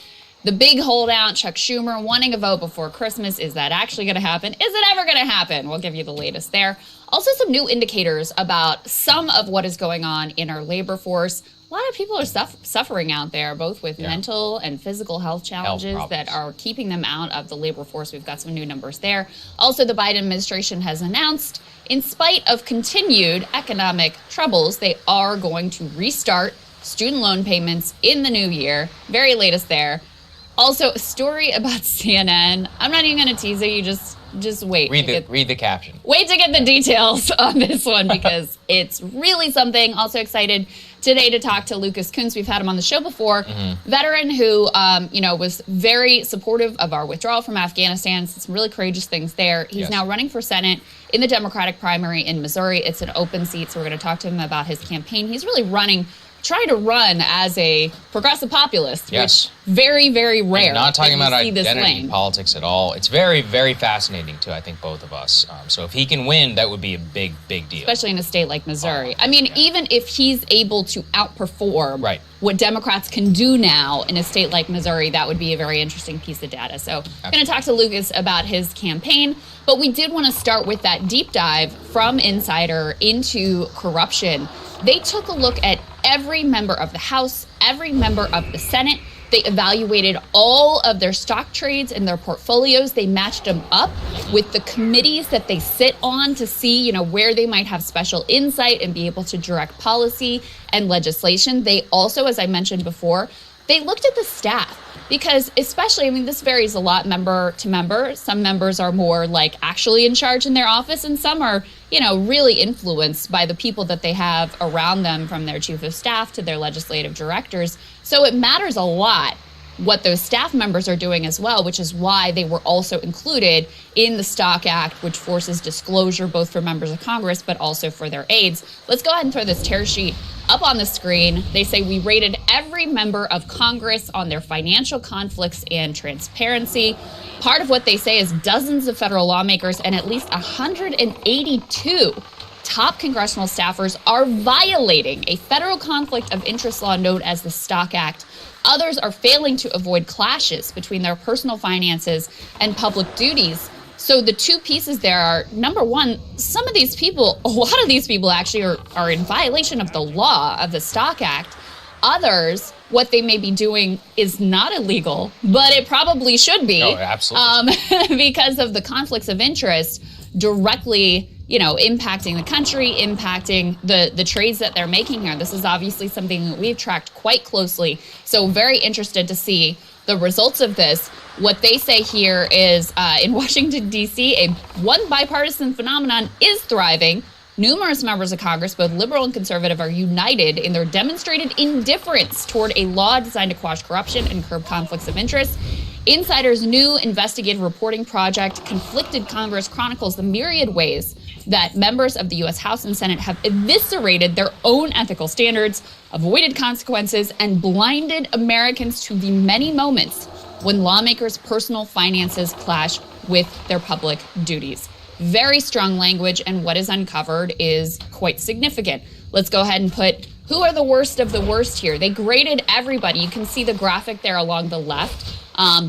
the big holdout. Chuck Schumer wanting a vote before Christmas. Is that actually going to happen? Is it ever going to happen? We'll give you the latest there. Also, some new indicators about some of what is going on in our labor force. A lot of people are suffering out there, both with mental and physical health challenges that are keeping them out of the labor force. We've got some new numbers there. Also, the Biden administration has announced, in spite of continued economic troubles, they are going to restart student loan payments in the new year. Very latest there. Also, a story about CNN. I'm not even going to tease it. You just wait. Read the caption. Wait to get the details on this one because it's really something. Also excited today to talk to Lucas Kunce. We've had him on the show before. Veteran who, was very supportive of our withdrawal from Afghanistan. Some really courageous things there. He's now running for Senate in the Democratic primary in Missouri. It's an open seat, so we're going to talk to him about his campaign. He's really trying to run as a progressive populist, which very, very rare. We're not talking about identity identity politics at all. It's very, very fascinating to, I think, both of us. So if he can win, that would be a big, big deal. Especially in a state like Missouri. Even if he's able to outperform what Democrats can do now in a state like Missouri, that would be a very interesting piece of data. So I'm going to talk to Lucas about his campaign. But we did want to start with that deep dive from Insider into corruption. They took a look at every member of the House, every member of the Senate. They evaluated all of their stock trades and their portfolios. They matched them up with the committees that they sit on to see, where they might have special insight and be able to direct policy and legislation. They also, as I mentioned before, they looked at the staff. Because especially, this varies a lot member to member. Some members are more actually in charge in their office, and some are, really influenced by the people that they have around them, from their chief of staff to their legislative directors. So it matters a lot what those staff members are doing as well, which is why they were also included in the Stock Act, which forces disclosure both for members of Congress but also for their aides. Let's go ahead and throw this tear sheet up on the screen. They say we rated every member of Congress on their financial conflicts and transparency. Part of what they say is dozens of federal lawmakers and at least 182 top congressional staffers are violating a federal conflict of interest law known as the Stock Act. Others are failing to avoid clashes between their personal finances and public duties. So the two pieces there are, number one, a lot of these people actually are in violation of the law of the Stock Act. Others, what they may be doing is not illegal, but it probably should be. Oh, absolutely. Because of the conflicts of interest directly impacting the country, impacting the trades that they're making here. This is obviously something that we've tracked quite closely. So very interested to see the results of this. What they say here is in Washington, D.C., one bipartisan phenomenon is thriving. Numerous members of Congress, both liberal and conservative, are united in their demonstrated indifference toward a law designed to quash corruption and curb conflicts of interest. Insider's new investigative reporting project, Conflicted Congress, chronicles the myriad ways that members of the U.S. House and Senate have eviscerated their own ethical standards, avoided consequences, and blinded Americans to the many moments when lawmakers' personal finances clash with their public duties. Very strong language, and what is uncovered is quite significant. Let's go ahead and put who are the worst of the worst here. They graded everybody. You can see the graphic there along the left.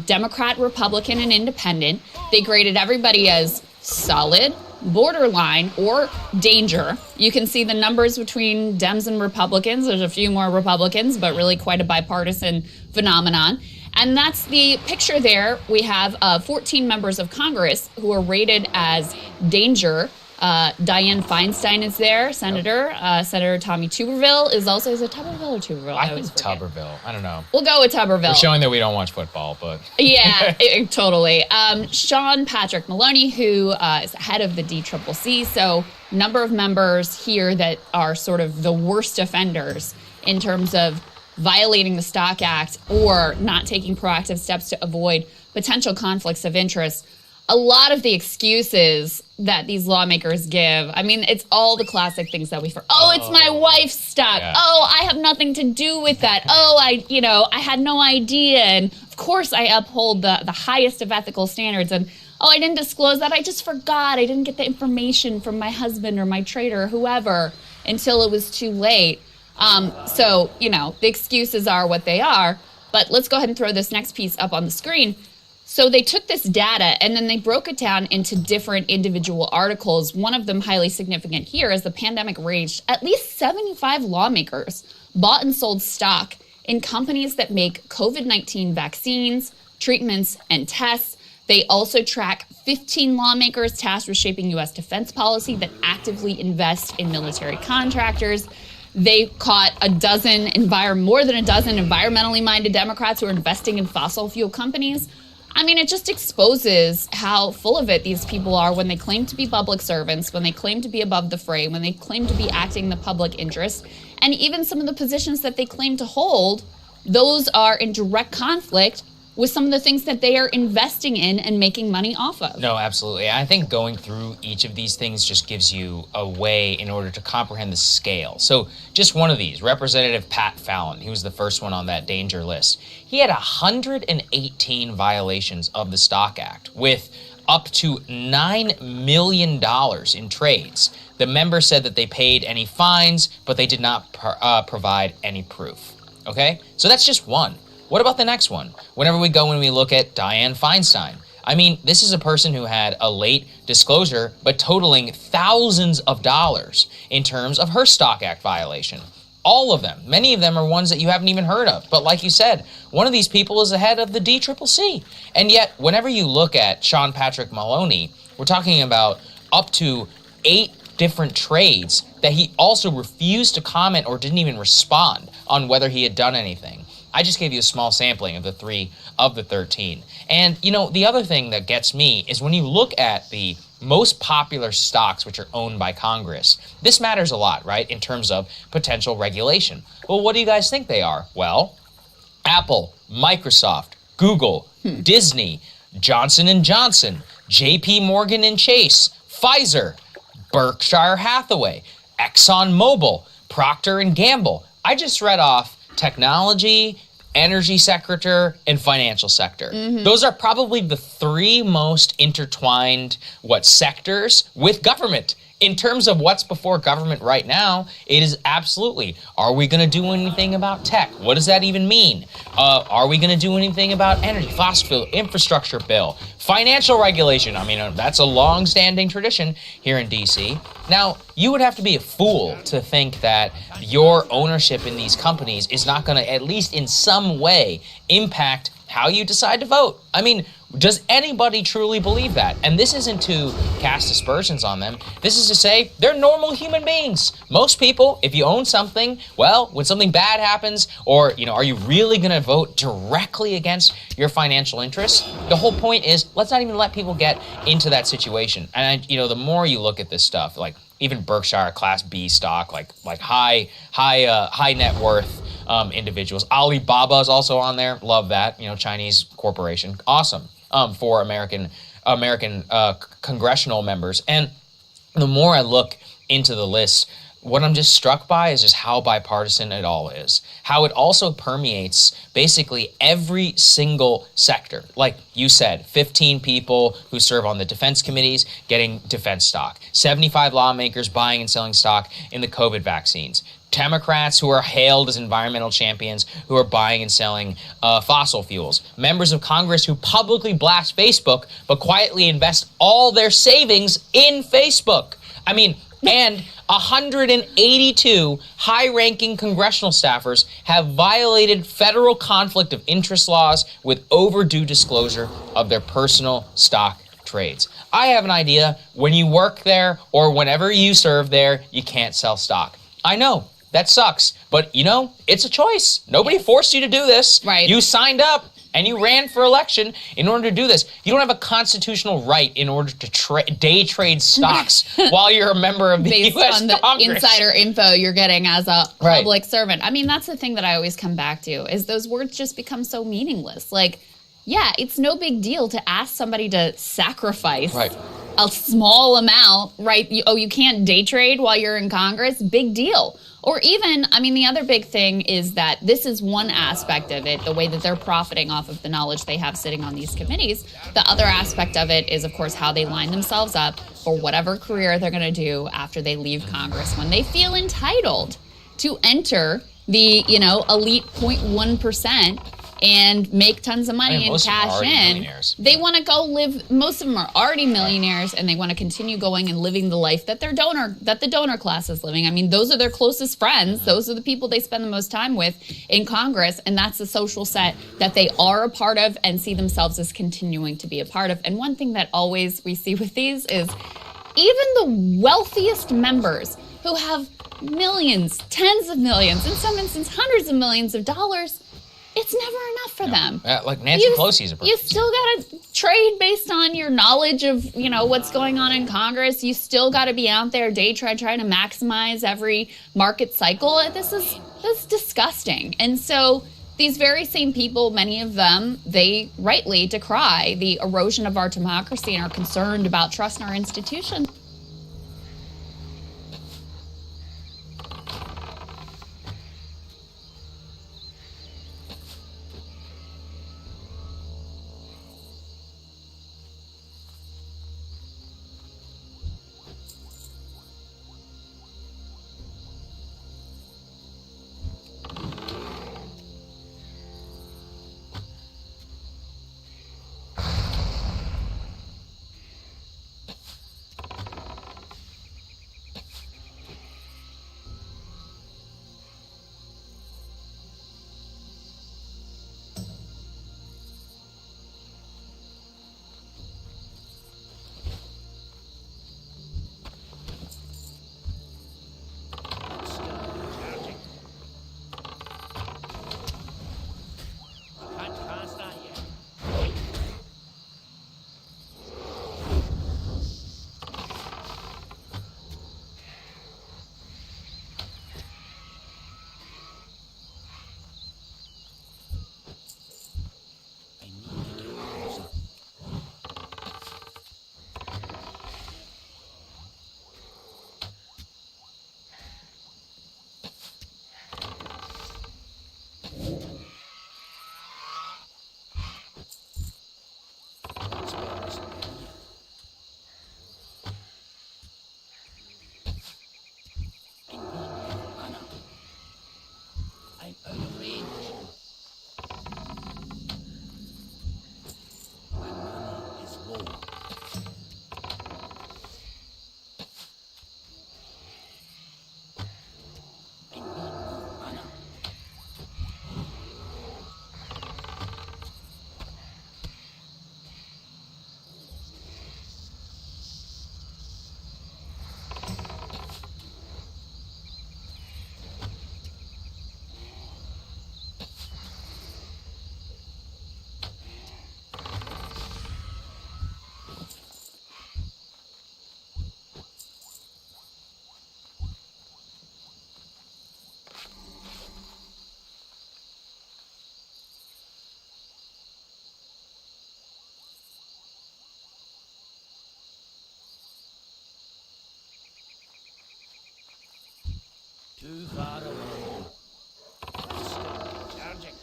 Democrat, Republican, and Independent. They graded everybody as solid, borderline, or danger. You can see the numbers between Dems and Republicans. There's a few more Republicans, but really quite a bipartisan phenomenon. And that's the picture there. We have 14 members of Congress who are rated as danger. Dianne Feinstein is there, Senator. Senator Tommy Tuberville is also, is it Tuberville or Tuberville? I think Tuberville. I don't know. We'll go with Tuberville. We're showing that we don't watch football, but... Yeah, totally. Sean Patrick Maloney, who is head of the DCCC. So number of members here that are sort of the worst offenders in terms of violating the Stock Act or not taking proactive steps to avoid potential conflicts of interest. A lot of the excuses that these lawmakers give, I mean, it's all the classic things that we've heard. Oh, it's my wife's stock. Yeah. Oh, I have nothing to do with that. Oh, I had no idea. And of course I uphold the highest of ethical standards. And oh, I didn't disclose that. I just forgot. I didn't get the information from my husband or my trader or whoever until it was too late. So, the excuses are what they are. But let's go ahead and throw this next piece up on the screen. So they took this data and then they broke it down into different individual articles. One of them highly significant here, as the pandemic raged, at least 75 lawmakers bought and sold stock in companies that make COVID-19 vaccines, treatments, and tests. They also track 15 lawmakers tasked with shaping U.S. defense policy that actively invest in military contractors. They caught more than a dozen environmentally minded Democrats who are investing in fossil fuel companies. I mean, it just exposes how full of it these people are when they claim to be public servants, when they claim to be above the fray, when they claim to be acting in the public interest. And even some of the positions that they claim to hold, those are in direct conflict with some of the things that they are investing in and making money off of. No, absolutely. I think going through each of these things just gives you a way in order to comprehend the scale. So just one of these, Representative Pat Fallon, he was the first one on that danger list. He had 118 violations of the Stock Act with up to $9 million in trades. The member said that they paid any fines, but they did not provide any proof. Okay? So that's just one. What about the next one? Whenever we go and we look at Dianne Feinstein, I mean, this is a person who had a late disclosure, but totaling thousands of dollars in terms of her Stock Act violation. All of them. Many of them are ones that you haven't even heard of. But like you said, one of these people is the head of the DCCC. And yet, whenever you look at Sean Patrick Maloney, we're talking about up to 8 different trades that he also refused to comment or didn't even respond on whether he had done anything. I just gave you a small sampling of the 3 of the 13. And, the other thing that gets me is when you look at the most popular stocks which are owned by Congress, this matters a lot, right, in terms of potential regulation. Well, what do you guys think they are? Well, Apple, Microsoft, Google, Disney, Johnson & Johnson, JP Morgan and Chase, Pfizer, Berkshire Hathaway, ExxonMobil, Procter & Gamble. I just read off technology, energy sector, and financial sector. Those are probably the 3 most intertwined sectors with government. In terms of what's before government right now, it is absolutely, are we going to do anything about tech? What does that even mean? Are we going to do anything about energy, fossil fuel, infrastructure bill, financial regulation? I mean, that's a long-standing tradition here in D.C. Now, you would have to be a fool to think that your ownership in these companies is not going to, at least in some way, impact how you decide to vote. I mean, does anybody truly believe that? And this isn't to cast aspersions on them. This is to say they're normal human beings. Most people, if you own something, well, when something bad happens, or, are you really going to vote directly against your financial interests? The whole point is, let's not even let people get into that situation. And, the more you look at this stuff, like even Berkshire Class B stock, like high net worth individuals. Alibaba is also on there. Love that. Chinese corporation. Awesome. For American congressional members. And the more I look into the list, what I'm just struck by is just how bipartisan it all is. How it also permeates basically every single sector. Like you said, 15 people who serve on the defense committees getting defense stock. 75 lawmakers buying and selling stock in the COVID vaccines. Democrats who are hailed as environmental champions who are buying and selling fossil fuels. Members of Congress who publicly blast Facebook but quietly invest all their savings in Facebook. I mean, and 182 high-ranking congressional staffers have violated federal conflict of interest laws with overdue disclosure of their personal stock trades. I have an idea. When you work there or whenever you serve there, you can't sell stock. I know. That sucks. But, it's a choice. Nobody forced you to do this. Right. You signed up. And you ran for election in order to do this. You don't have a constitutional right in order to day trade stocks while you're a member of the Based U.S. on the Congress. insider info you're getting as a Right. public servant. I mean, that's the thing that I always come back to, is those words just become so meaningless. Like, yeah, it's no big deal to ask somebody to sacrifice a small amount, right? You can't day trade while you're in Congress? Big deal. Or even, I mean, the other big thing is that this is one aspect of it, the way that they're profiting off of the knowledge they have sitting on these committees. The other aspect of it is, of course, how they line themselves up for whatever career they're going to do after they leave Congress, when they feel entitled to enter the, elite 0.1% and make tons of money and cash in. They want to go live, most of them are already millionaires, and they want to continue going and living the life that the donor class is living. I mean, those are their closest friends. Those are the people they spend the most time with in Congress, and that's the social set that they are a part of and see themselves as continuing to be a part of. And one thing that always we see with these is even the wealthiest members who have millions, tens of millions, in some instances hundreds of millions of dollars, it's never enough for them. Like Nancy Pelosi is a You still got to trade based on your knowledge of, what's going on in Congress. You still got to be out there day trying to maximize every market cycle. That's disgusting. And so these very same people, many of them, they rightly decry the erosion of our democracy and are concerned about trust in our institutions. Too far away. Charging.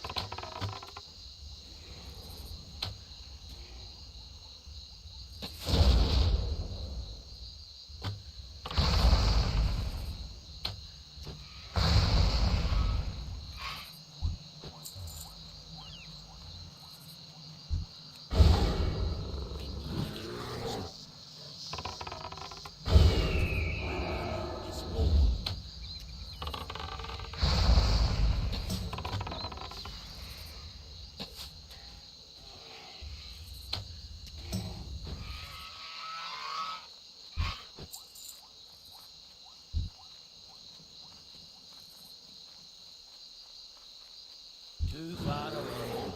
Too far away.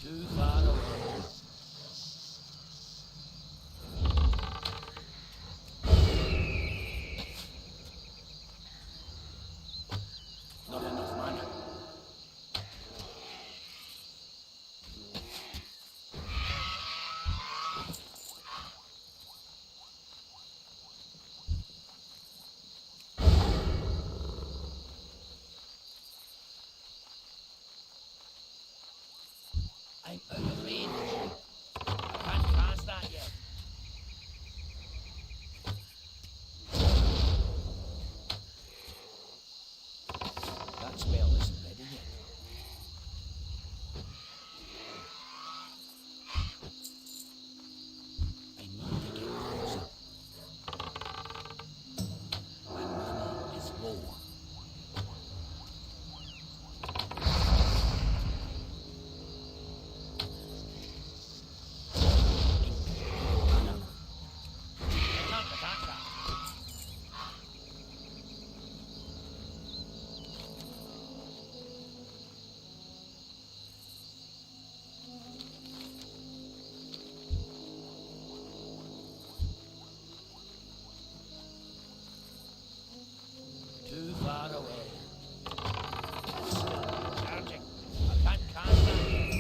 Too far away. Not enough mana. I'm out of range. I can't cast that yet. That spell isn't ready yet. I need to get closer. My mana is low. Too far away. Still charging. I can't cast that yet.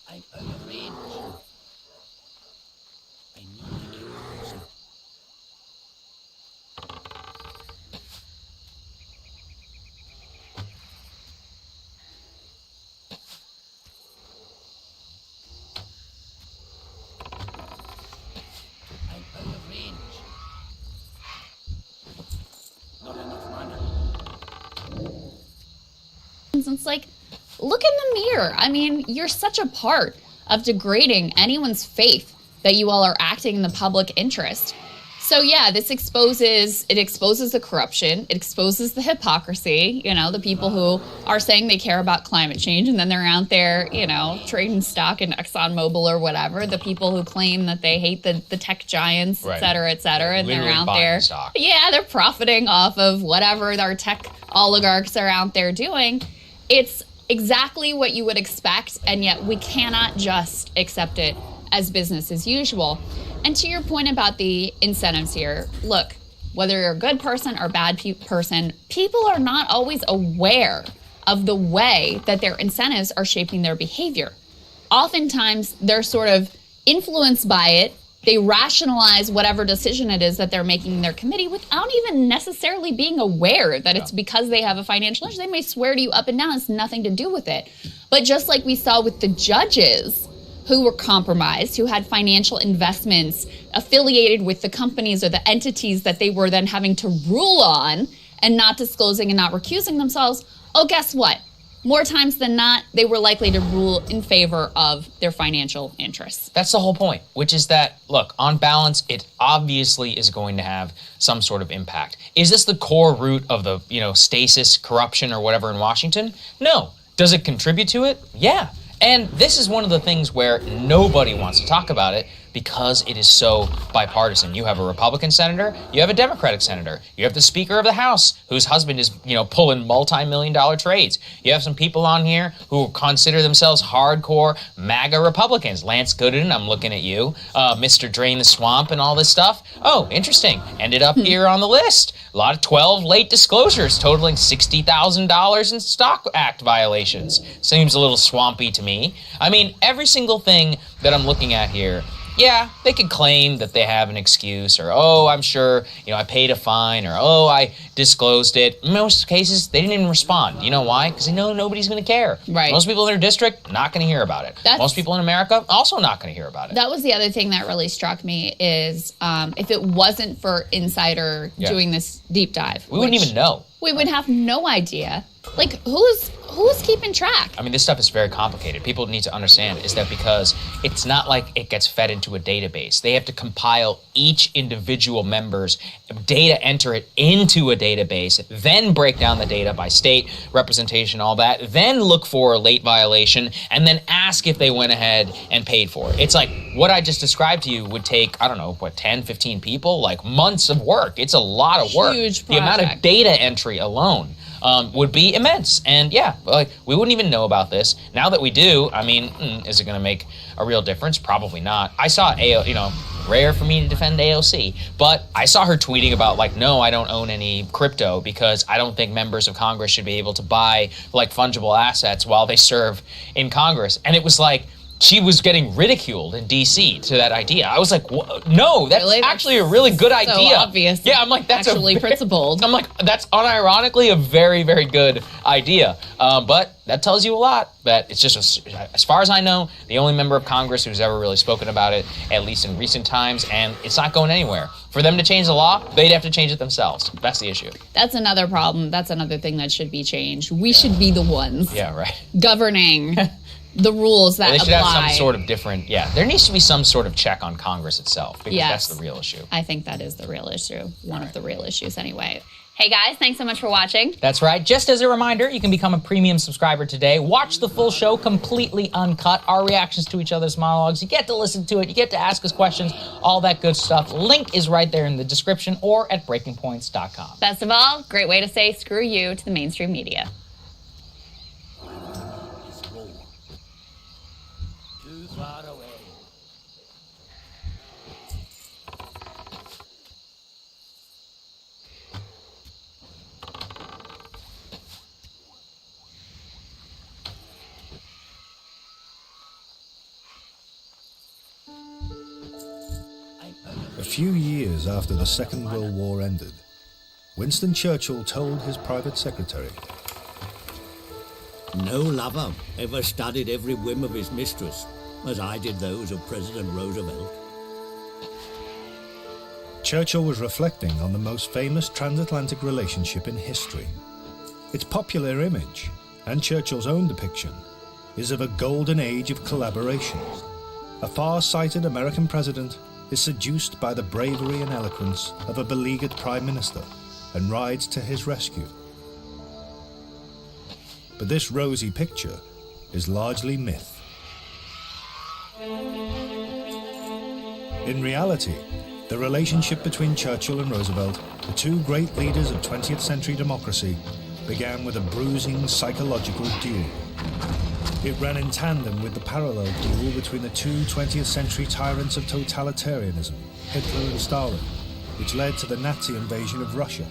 I'm out of range. I need to get closer. I'm out of range. Not enough mana. It's like, look in the mirror. I mean, you're such a part of degrading anyone's faith that you all are acting in the public interest. So yeah, this exposes the corruption, it exposes the hypocrisy, you know, the people who are saying they care about climate change and then they're out there, you know, trading stock in ExxonMobil or whatever, the people who claim that they hate the tech giants, Right. et cetera, and they're Literally out buying there. stock. Yeah, they're profiting off of whatever our tech oligarchs are out there doing. It's exactly what you would expect, and yet we cannot just accept it as business as usual. And to your point about the incentives here, look, whether you're a good person or a bad person, people are not always aware of the way that their incentives are shaping their behavior. Oftentimes, they're sort of influenced by it. They rationalize whatever decision it is that they're making in their committee without even necessarily being aware that it's because they have a financial interest. They may swear to you up and down it's nothing to do with it. But just like we saw with the judges who were compromised, who had financial investments affiliated with the companies or the entities that they were then having to rule on and not disclosing and not recusing themselves, oh, guess what? More times than not, they were likely to rule in favor of their financial interests. That's the whole point, which is that, look, on balance, it obviously is going to have some sort of impact. Is this the core root of the, stasis, corruption, or whatever in Washington? No. Does it contribute to it? Yeah. And this is one of the things where nobody wants to talk about it because it is so bipartisan. You have a Republican senator, you have a Democratic senator, you have the Speaker of the House, whose husband is, pulling multi-million-dollar trades. You have some people on here who consider themselves hardcore MAGA Republicans. Lance Gooden, I'm looking at you, Mr. Drain the Swamp and all this stuff. Oh, interesting. Ended up here on the list. A lot of 12 late disclosures totaling $60,000 in Stock Act violations. Seems a little swampy to me. I mean, every single thing that I'm looking at here yeah, they could claim that they have an excuse, or, oh, I'm sure, I paid a fine, or, oh, I disclosed it. In most cases, they didn't even respond. You know why? Because they know nobody's going to care. Right. Most people in their district, not going to hear about it. Most people in America, also not going to hear about it. That was the other thing that really struck me is if it wasn't for Insider doing this deep dive. We wouldn't even know. We would have no idea. Like, who's keeping track? I mean, this stuff is very complicated. People need to understand is that because it's not like it gets fed into a database. They have to compile each individual member's data, enter it into a database, then break down the data by state, representation, all that, then look for a late violation, and then ask if they went ahead and paid for it. It's like what I just described to you would take, 10, 15 people, like months of work. It's a lot of work. Huge project. The amount of data entry alone would be immense. And we wouldn't even know about this. Now that we do, I mean, is it going to make a real difference? Probably not. I saw rare for me to defend AOC, but I saw her tweeting about no, I don't own any crypto because I don't think members of Congress should be able to buy fungible assets while they serve in Congress. And it was like, she was getting ridiculed in D.C. to that idea. I was like, no, that's actually a really good idea. So obvious. Yeah, I'm like, that's actually principled. I'm like, that's unironically a very, very good idea. But that tells you a lot. That it's just, as far as I know, the only member of Congress who's ever really spoken about it, at least in recent times, and it's not going anywhere. For them to change the law, they'd have to change it themselves. That's the issue. That's another problem. That's another thing that should be changed. We should be the ones governing the rules that they should apply. have some sort of different, there needs to be some sort of check on Congress itself, because that's the real issue. I think that is the real issue. One of the real issues anyway. Hey guys, thanks so much for watching. That's right. Just as a reminder, you can become a premium subscriber today. Watch the full show completely uncut, our reactions to each other's monologues. You get to listen to it, you get to ask us questions, all that good stuff. Link is right there in the description or at breakingpoints.com. Best of all, great way to say screw you to the mainstream media. A few years after the Second World War ended, Winston Churchill told his private secretary, "No lover ever studied every whim of his mistress, as I did those of President Roosevelt." Churchill was reflecting on the most famous transatlantic relationship in history. Its popular image, and Churchill's own depiction, is of a golden age of collaboration. A far-sighted American president is seduced by the bravery and eloquence of a beleaguered prime minister and rides to his rescue. But this rosy picture is largely myth. In reality, the relationship between Churchill and Roosevelt, the two great leaders of 20th century democracy, began with a bruising psychological duel. It ran in tandem with the parallel duel between the two 20th century tyrants of totalitarianism, Hitler and Stalin, which led to the Nazi invasion of Russia.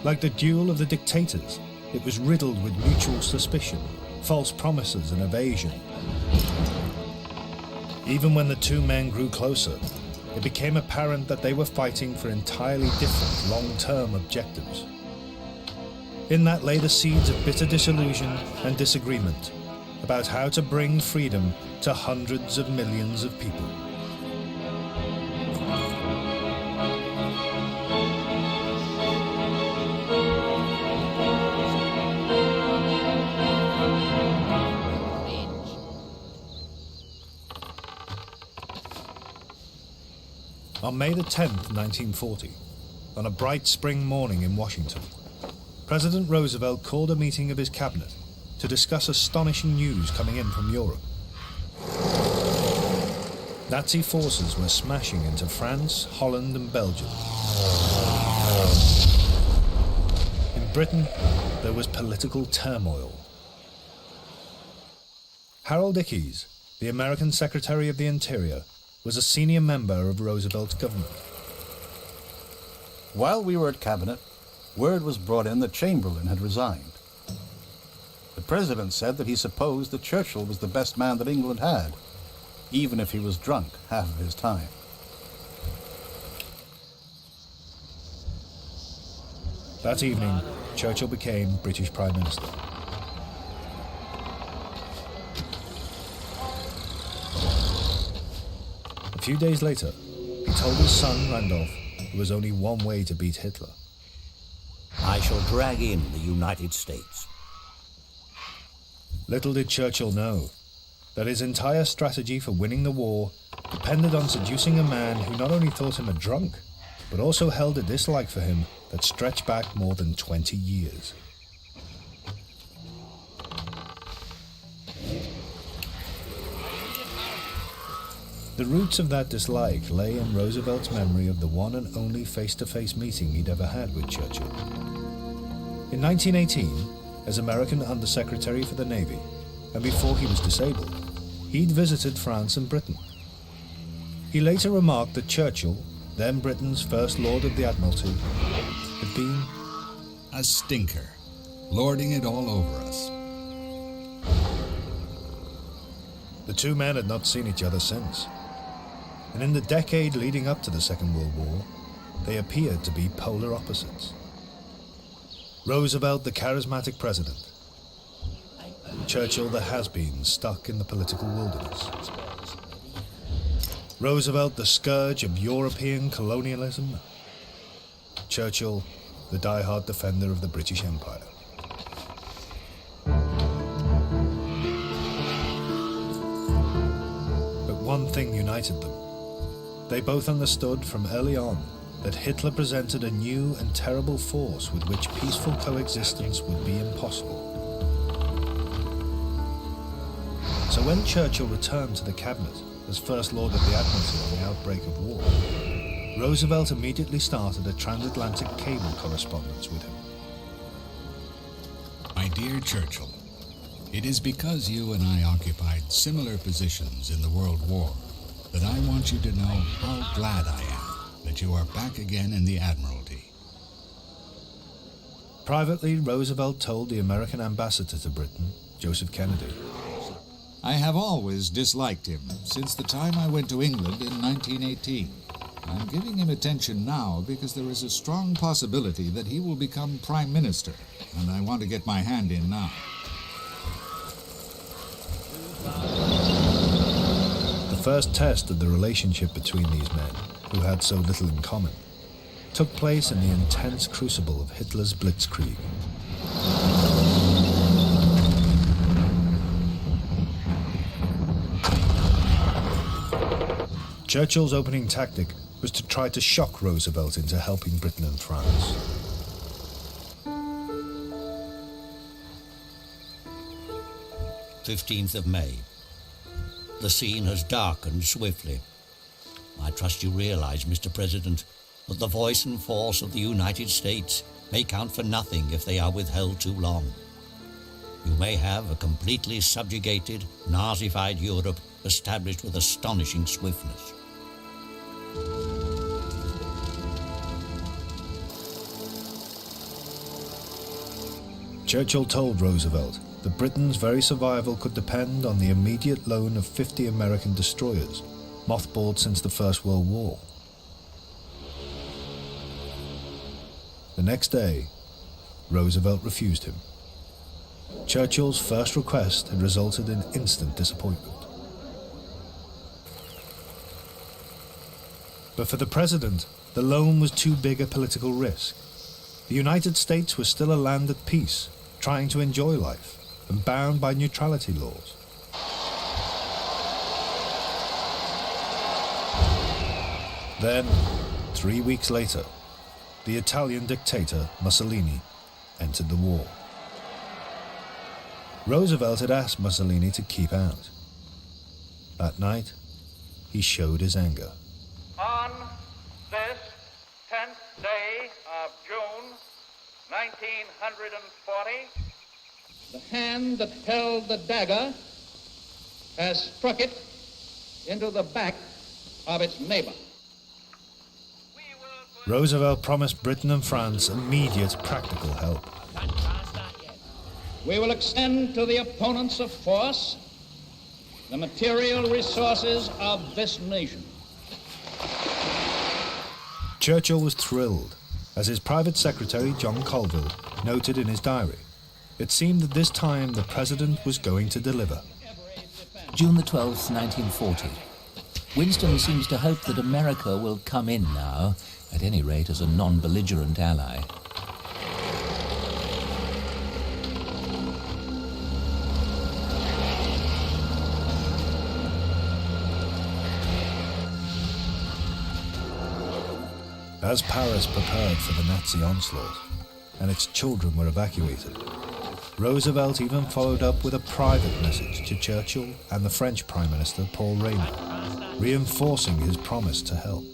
Like the duel of the dictators, it was riddled with mutual suspicion, false promises and evasion. Even when the two men grew closer, it became apparent that they were fighting for entirely different long-term objectives. In that lay the seeds of bitter disillusion and disagreement about how to bring freedom to hundreds of millions of people. On May the 10th, 1940, on a bright spring morning in Washington, President Roosevelt called a meeting of his cabinet to discuss astonishing news coming in from Europe. Nazi forces were smashing into France, Holland and Belgium. In Britain, there was political turmoil. Harold Ickes, the American Secretary of the Interior, was a senior member of Roosevelt's government. While we were at cabinet, word was brought in that Chamberlain had resigned. The president said that he supposed that Churchill was the best man that England had, even if he was drunk half of his time. That evening, Churchill became British Prime Minister. A few days later, he told his son Randolph there was only one way to beat Hitler. I shall drag in the United States. Little did Churchill know that his entire strategy for winning the war depended on seducing a man who not only thought him a drunk, but also held a dislike for him that stretched back more than 20 years. The roots of that dislike lay in Roosevelt's memory of the one and only face-to-face meeting he'd ever had with Churchill. In 1918, as American Undersecretary for the Navy, and before he was disabled, he'd visited France and Britain. He later remarked that Churchill, then Britain's First Lord of the Admiralty, had been a stinker, lording it all over us. The two men had not seen each other since, and in the decade leading up to the Second World War, they appeared to be polar opposites. Roosevelt, the charismatic president; Churchill, the has-been stuck in the political wilderness. Roosevelt, the scourge of European colonialism; Churchill, the die-hard defender of the British Empire. But one thing united them. They both understood from early on that Hitler presented a new and terrible force with which peaceful coexistence would be impossible. So when Churchill returned to the cabinet as First Lord of the Admiralty on the outbreak of war, Roosevelt immediately started a transatlantic cable correspondence with him. My dear Churchill, it is because you and I occupied similar positions in the World War that I want you to know how glad I am that you are back again in the Admiralty. Privately, Roosevelt told the American ambassador to Britain, Joseph Kennedy, I have always disliked him since the time I went to England in 1918. I'm giving him attention now because there is a strong possibility that he will become Prime Minister, and I want to get my hand in now. The first test of the relationship between these men, who had so little in common, took place in the intense crucible of Hitler's Blitzkrieg. Churchill's opening tactic was to try to shock Roosevelt into helping Britain and France. May. The scene has darkened swiftly. I trust you realize, Mr. President, that the voice and force of the United States may count for nothing if they are withheld too long. You may have a completely subjugated, Nazified Europe established with astonishing swiftness. Churchill told Roosevelt that Britain's very survival could depend on the immediate loan of 50 American destroyers, mothballed since the First World War. The next day, Roosevelt refused him. Churchill's first request had resulted in instant disappointment. But for the president, the loan was too big a political risk. The United States was still a land at peace, trying to enjoy life, and bound by neutrality laws. Then, 3 weeks later, the Italian dictator Mussolini entered the war. Roosevelt had asked Mussolini to keep out. That night, he showed his anger. On this 10th day of June, 1940, the hand that held the dagger has struck it into the back of its neighbor. Roosevelt promised Britain and France immediate practical help. We will extend to the opponents of force the material resources of this nation. Churchill was thrilled, as his private secretary, John Colville, noted in his diary. It seemed that this time the president was going to deliver. June the 12th, 1940. Winston seems to hope that America will come in now, at any rate as a non-belligerent ally. As Paris prepared for the Nazi onslaught, and its children were evacuated, Roosevelt even followed up with a private message to Churchill and the French Prime Minister Paul Reynaud, reinforcing his promise to help.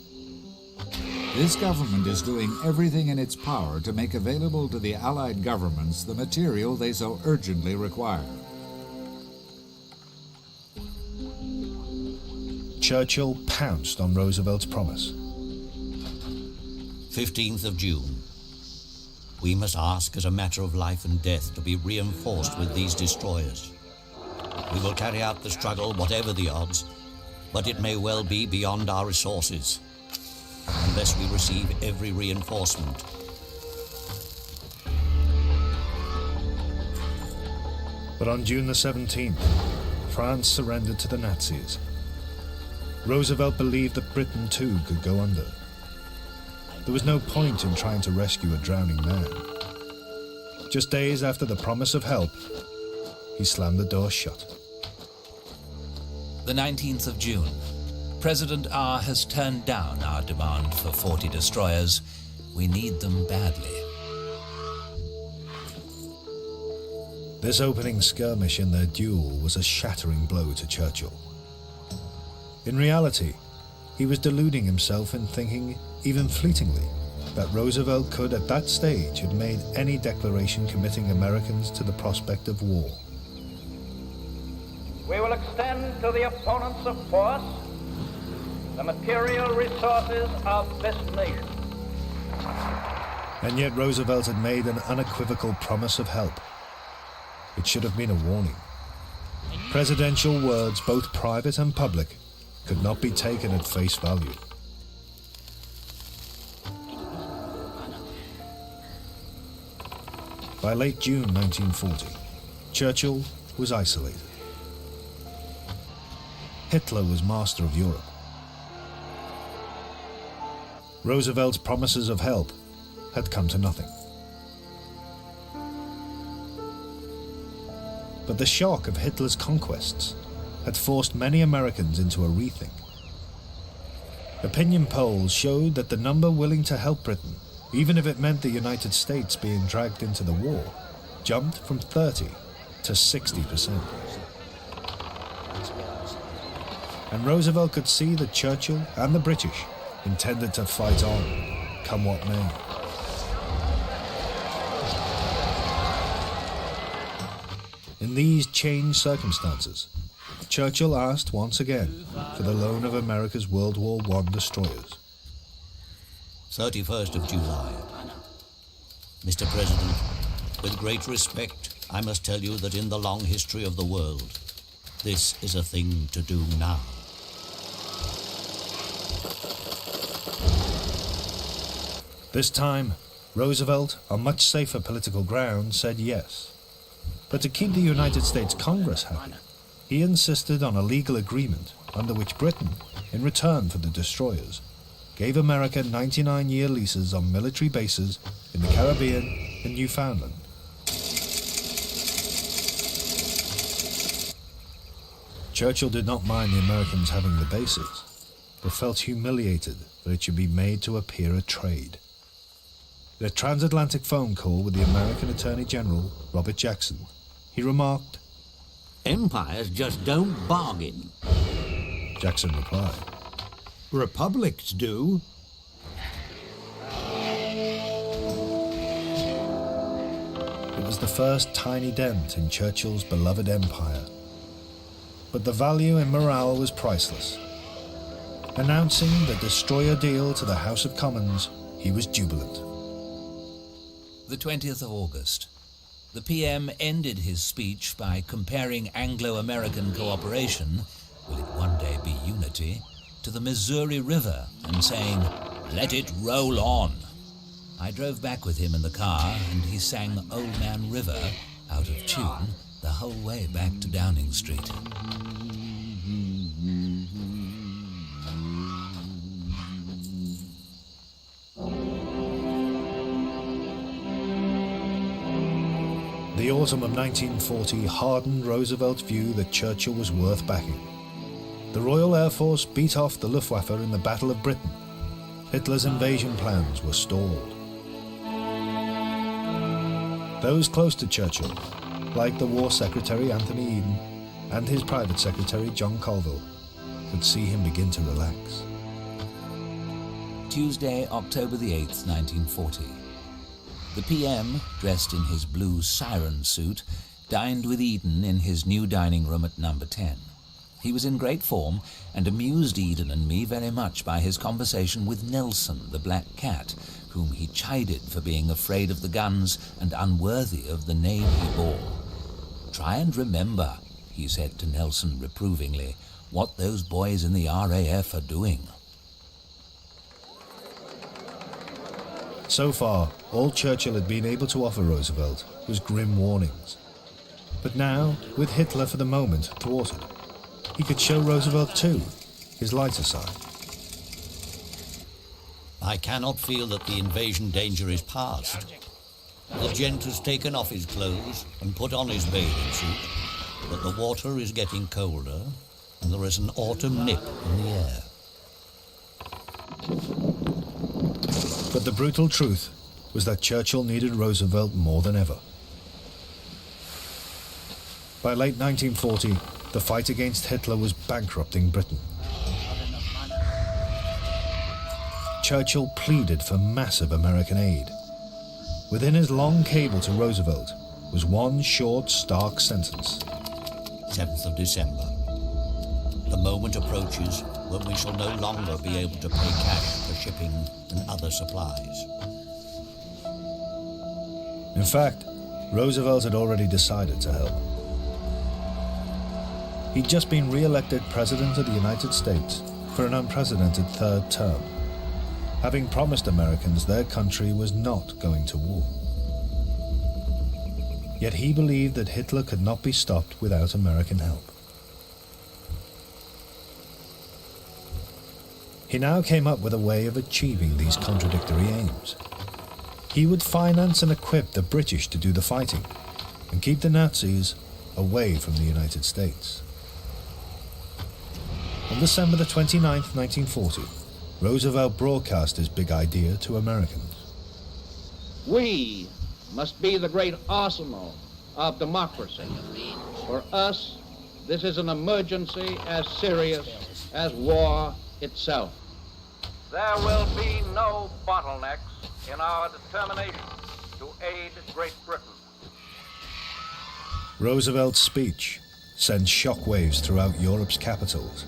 This government is doing everything in its power to make available to the Allied governments the material they so urgently require. Churchill pounced on Roosevelt's promise. 15th of June. We must ask as a matter of life and death to be reinforced with these destroyers. We will carry out the struggle, whatever the odds, but it may well be beyond our resources, unless we receive every reinforcement. But on June the 17th, France surrendered to the Nazis. Roosevelt believed that Britain too could go under. There was no point in trying to rescue a drowning man. Just days after the promise of help, he slammed the door shut. The 19th of June. President R has turned down our demand for 40 destroyers. We need them badly. This opening skirmish in their duel was a shattering blow to Churchill. In reality, he was deluding himself in thinking, even fleetingly, that Roosevelt could at that stage have made any declaration committing Americans to the prospect of war. We will extend to the opponents of force the material resources of this nation. And yet Roosevelt had made an unequivocal promise of help. It should have been a warning. Presidential words, both private and public, could not be taken at face value. By late June 1940, Churchill was isolated. Hitler was master of Europe. Roosevelt's promises of help had come to nothing. But the shock of Hitler's conquests had forced many Americans into a rethink. Opinion polls showed that the number willing to help Britain, even if it meant the United States being dragged into the war, jumped from 30 to 60%. And Roosevelt could see that Churchill and the British intended to fight on, come what may. In these changed circumstances, Churchill asked once again for the loan of America's World War I destroyers. 31st of July. Mr. President, with great respect, I must tell you that in the long history of the world, this is a thing to do now. This time, Roosevelt, on much safer political ground, said yes. But to keep the United States Congress happy, he insisted on a legal agreement under which Britain, in return for the destroyers, gave America 99-year leases on military bases in the Caribbean and Newfoundland. Churchill did not mind the Americans having the bases, but felt humiliated that it should be made to appear a trade. In a transatlantic phone call with the American Attorney General, Robert Jackson, he remarked, "Empires just don't bargain." Jackson replied, "Republics do." It was the first tiny dent in Churchill's beloved empire. But the value in morale was priceless. Announcing the destroyer deal to the House of Commons, he was jubilant. The 20th of August. The PM ended his speech by comparing Anglo-American cooperation, will it one day be unity, to the Missouri River and saying, "Let it roll on." I drove back with him in the car and he sang Old Man River, out of tune, the whole way back to Downing Street. The autumn of 1940 hardened Roosevelt's view that Churchill was worth backing. The Royal Air Force beat off the Luftwaffe in the Battle of Britain. Hitler's invasion plans were stalled. Those close to Churchill, like the War Secretary Anthony Eden and his private secretary John Colville, could see him begin to relax. Tuesday, October the 8th, 1940. The PM, dressed in his blue siren suit, dined with Eden in his new dining room at number 10. He was in great form and amused Eden and me very much by his conversation with Nelson, the black cat, whom he chided for being afraid of the guns and unworthy of the name he bore. "Try and remember," he said to Nelson reprovingly, "what those boys in the RAF are doing." So far, all Churchill had been able to offer Roosevelt was grim warnings. But now, with Hitler for the moment thwarted, he could show Roosevelt too his lighter side. I cannot feel that the invasion danger is past. The gent has taken off his clothes and put on his bathing suit, but the water is getting colder and there is an autumn nip in the air. But the brutal truth was that Churchill needed Roosevelt more than ever. By late 1940, the fight against Hitler was bankrupting Britain. Churchill pleaded for massive American aid. Within his long cable to Roosevelt was one short, stark sentence. 7th of December. The moment approaches when we shall no longer be able to pay cash for shipping and other supplies. In fact, Roosevelt had already decided to help. He'd just been re-elected President of the United States for an unprecedented third term, having promised Americans their country was not going to war. Yet he believed that Hitler could not be stopped without American help. He now came up with a way of achieving these contradictory aims. He would finance and equip the British to do the fighting and keep the Nazis away from the United States. On December the 29th, 1940, Roosevelt broadcast his big idea to Americans. We must be the great arsenal of democracy. For us, this is an emergency as serious as war itself. There will be no bottlenecks in our determination to aid Great Britain. Roosevelt's speech sent shockwaves throughout Europe's capitals.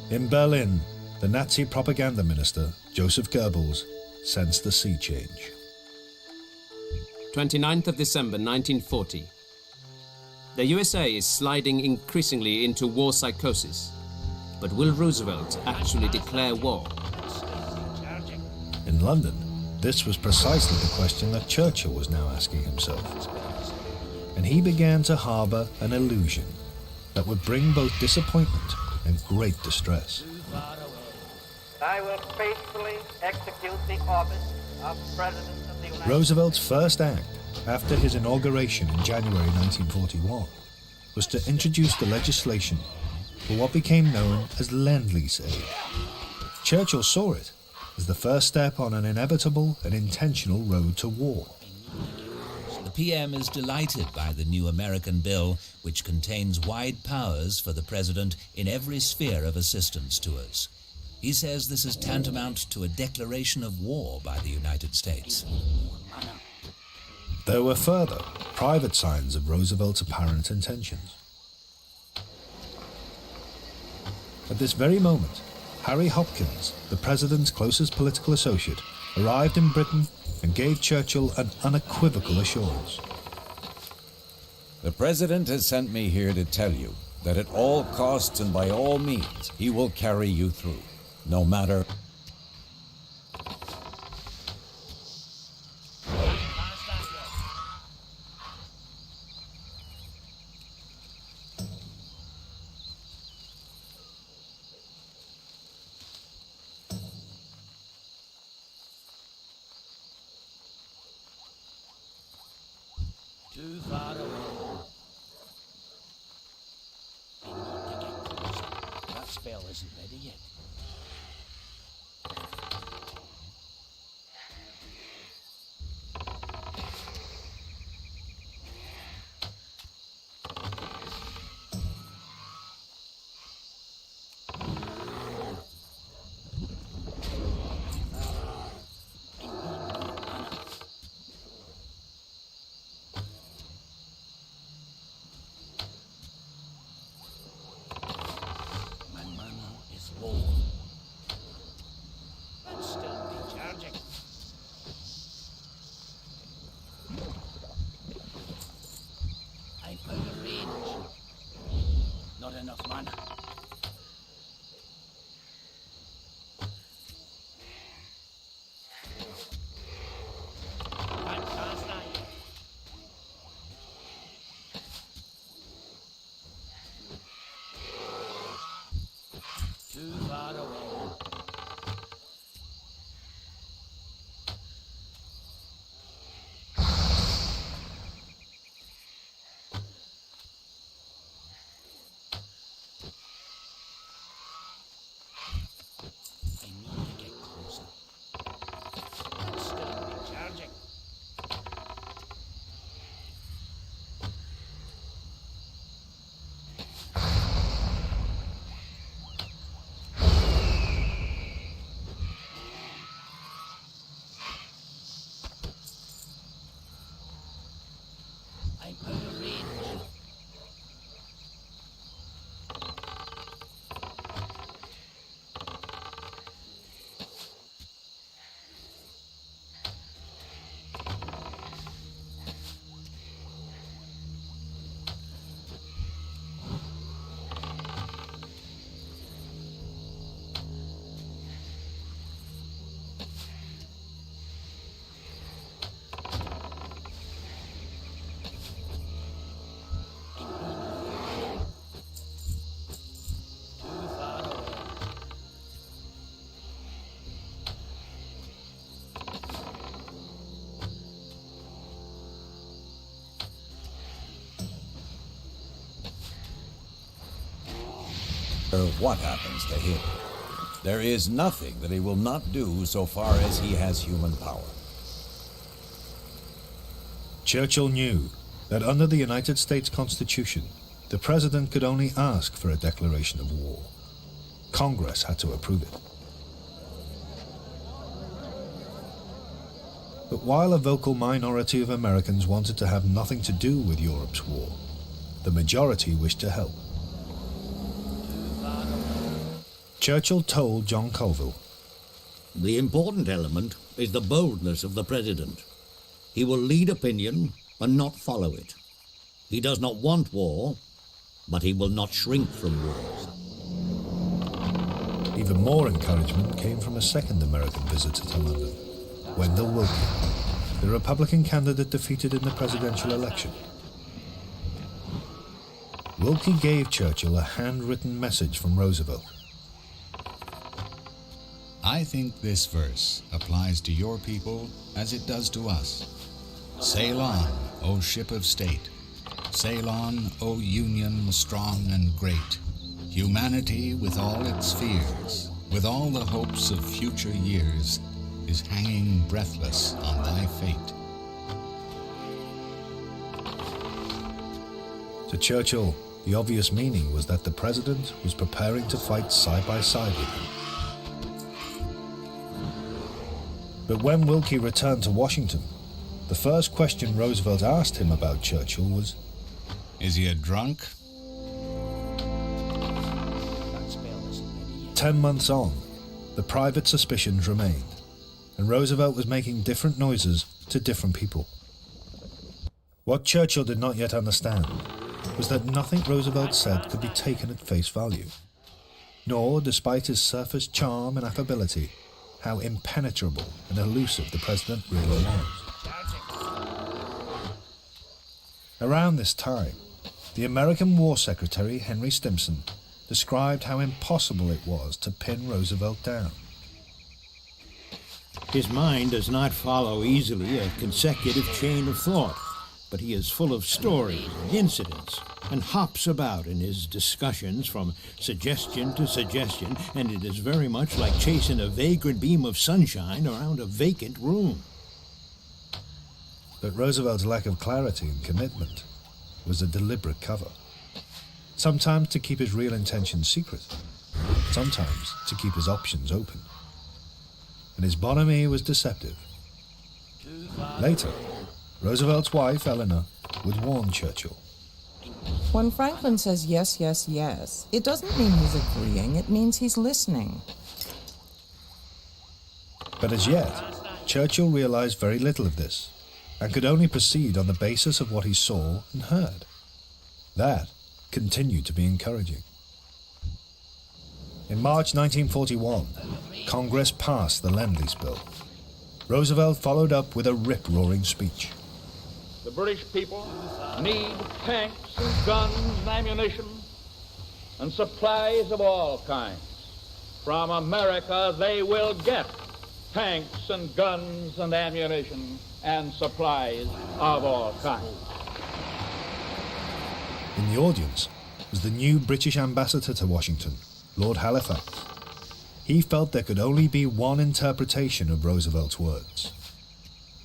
In Berlin, the Nazi propaganda minister, Joseph Goebbels, sensed a sea change. 29th of December 1940. The USA is sliding increasingly into war psychosis. But will Roosevelt actually declare war? In London, this was precisely the question that Churchill was now asking himself. And he began to harbour an illusion that would bring both disappointment and great distress. I will faithfully execute the office of President of the United States. Roosevelt's first act after his inauguration in January 1941 was to introduce the legislation for what became known as Lend-Lease aid. Churchill saw it as the first step on an inevitable and intentional road to war. The PM is delighted by the new American bill, which contains wide powers for the President in every sphere of assistance to us. He says this is tantamount to a declaration of war by the United States. There were further private signs of Roosevelt's apparent intentions. At this very moment, Harry Hopkins, the President's closest political associate, arrived in Britain and gave Churchill an unequivocal assurance. The President has sent me here to tell you that at all costs and by all means, he will carry you through, no matter... Too far away. We need to get closer. That spell isn't ready yet. Not enough mana. Can't cast that yet. Too far away. I'm out of range. What happens to him? There is nothing that he will not do so far as he has human power. Churchill knew that under the United States Constitution, the President could only ask for a declaration of war. Congress had to approve it. But while a vocal minority of Americans wanted to have nothing to do with Europe's war, the majority wished to help. Churchill told John Colville, "The important element is the boldness of the President. He will lead opinion and not follow it. He does not want war, but he will not shrink from wars." Even more encouragement came from a second American visitor to London, Wendell Willkie, the Republican candidate defeated in the presidential election. Willkie gave Churchill a handwritten message from Roosevelt. I think this verse applies to your people as it does to us. Sail on, O ship of state. Sail on, O Union strong and great. Humanity with all its fears, with all the hopes of future years, is hanging breathless on thy fate. To Churchill, the obvious meaning was that the President was preparing to fight side by side with him. But when Willkie returned to Washington, the first question Roosevelt asked him about Churchill was, "Is he a drunk?" 10 months on, the private suspicions remained. and Roosevelt was making different noises to different people. What Churchill did not yet understand was that nothing Roosevelt said could be taken at face value, nor, despite his surface charm and affability, how impenetrable and elusive the president really was. Around this time, the American War Secretary Henry Stimson described how impossible it was to pin Roosevelt down. His mind does not follow easily a consecutive chain of thought, but he is full of stories and incidents, and hops about in his discussions from suggestion to suggestion, and it is very much like chasing a vagrant beam of sunshine around a vacant room. But Roosevelt's lack of clarity and commitment was a deliberate cover. Sometimes to keep his real intentions secret, sometimes to keep his options open. And his bonhomie was deceptive. Later, Roosevelt's wife, Eleanor, would warn Churchill. When Franklin says yes, yes, yes, it doesn't mean he's agreeing, it means he's listening. But as yet, Churchill realized very little of this, and could only proceed on the basis of what he saw and heard. That continued to be encouraging. In March 1941, Congress passed the Lend-Lease Bill. Roosevelt followed up with a rip-roaring speech. The British people need tanks and guns and ammunition and supplies of all kinds. From America they will get tanks and guns and ammunition and supplies of all kinds. In the audience was the new British ambassador to Washington, Lord Halifax. He felt there could only be one interpretation of Roosevelt's words.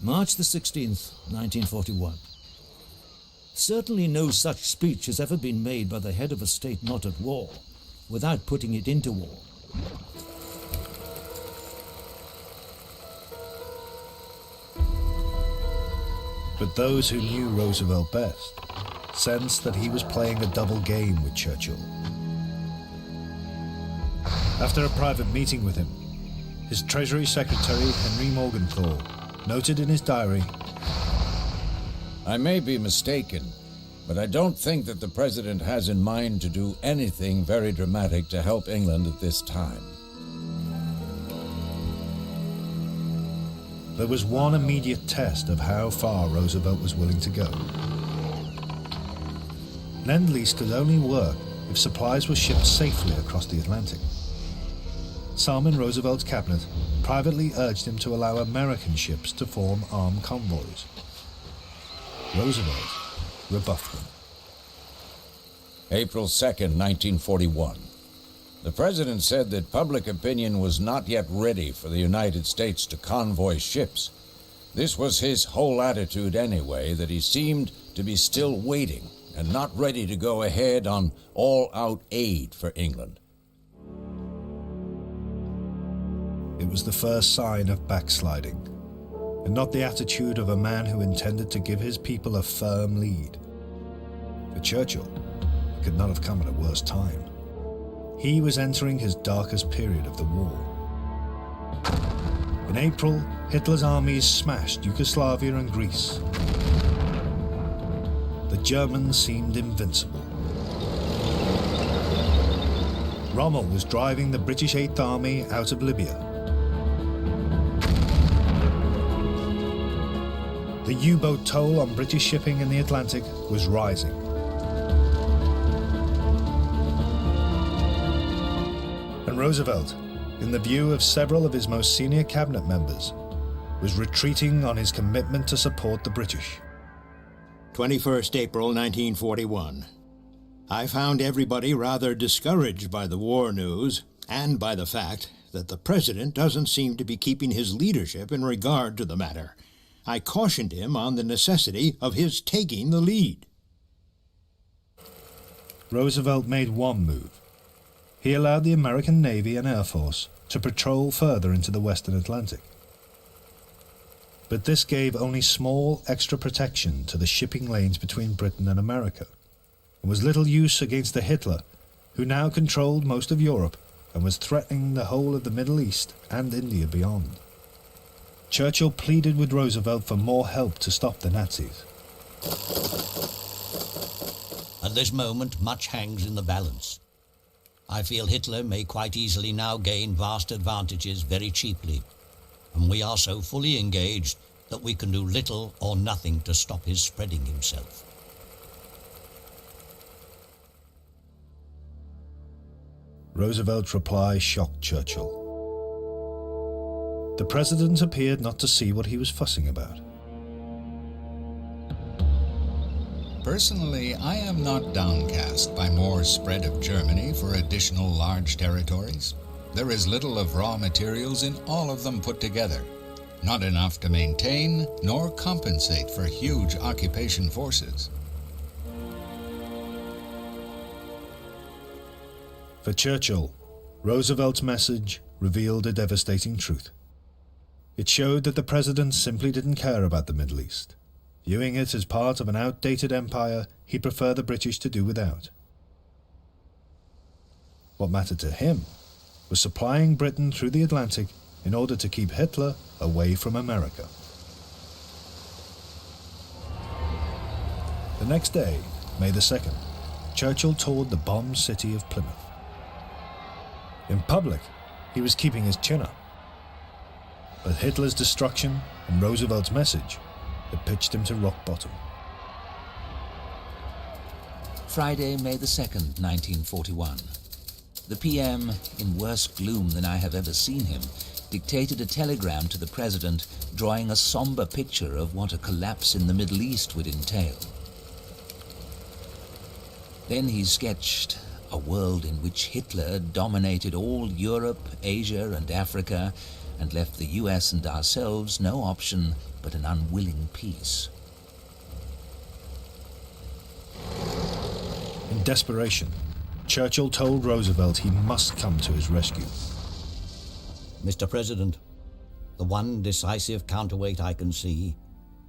March the 16th, 1941. Certainly no such speech has ever been made by the head of a state not at war, without putting it into war. But those who knew Roosevelt best sensed that he was playing a double game with Churchill. After a private meeting with him, his Treasury Secretary Henry Morgenthau noted in his diary, I may be mistaken, but I don't think that the President has in mind to do anything very dramatic to help England at this time. There was one immediate test of how far Roosevelt was willing to go. Lend-Lease could only work if supplies were shipped safely across the Atlantic. Some in Roosevelt's cabinet privately urged him to allow American ships to form armed convoys. Roosevelt rebuffed them. April 2nd, 1941. The President said that public opinion was not yet ready for the United States to convoy ships. This was his whole attitude anyway, that he seemed to be still waiting and not ready to go ahead on all-out aid for England. It was the first sign of backsliding, and not the attitude of a man who intended to give his people a firm lead. For Churchill, it could not have come at a worse time. He was entering his darkest period of the war. In April, Hitler's armies smashed Yugoslavia and Greece. The Germans seemed invincible. Rommel was driving the British Eighth Army out of Libya. The U-boat toll on British shipping in the Atlantic was rising. And Roosevelt, in the view of several of his most senior cabinet members, was retreating on his commitment to support the British. 21st April 1941. I found everybody rather discouraged by the war news and by the fact that the President doesn't seem to be keeping his leadership in regard to the matter. I cautioned him on the necessity of his taking the lead. Roosevelt made one move. He allowed the American Navy and Air Force to patrol further into the Western Atlantic. But this gave only small extra protection to the shipping lanes between Britain and America, and was little use against the Hitler, who now controlled most of Europe and was threatening the whole of the Middle East and India beyond. Churchill pleaded with Roosevelt for more help to stop the Nazis. At this moment, much hangs in the balance. I feel Hitler may quite easily now gain vast advantages very cheaply, and we are so fully engaged that we can do little or nothing to stop his spreading himself. Roosevelt's reply shocked Churchill. The president appeared not to see what he was fussing about. Personally, I am not downcast by more spread of Germany for additional large territories. There is little of raw materials in all of them put together, not enough to maintain nor compensate for huge occupation forces. For Churchill, Roosevelt's message revealed a devastating truth. It showed that the president simply didn't care about the Middle East. Viewing it as part of an outdated empire, he preferred the British to do without. What mattered to him was supplying Britain through the Atlantic in order to keep Hitler away from America. The next day, May the 2nd, Churchill toured the bombed city of Plymouth. In public, he was keeping his chin up. But Hitler's destruction and Roosevelt's message had pitched him to rock bottom. Friday, May the 2nd, 1941. The PM, in worse gloom than I have ever seen him, dictated a telegram to the President drawing a somber picture of what a collapse in the Middle East would entail. Then he sketched a world in which Hitler dominated all Europe, Asia, and Africa, and left the US and ourselves no option but an unwilling peace. In desperation, Churchill told Roosevelt he must come to his rescue. Mr. President, the one decisive counterweight I can see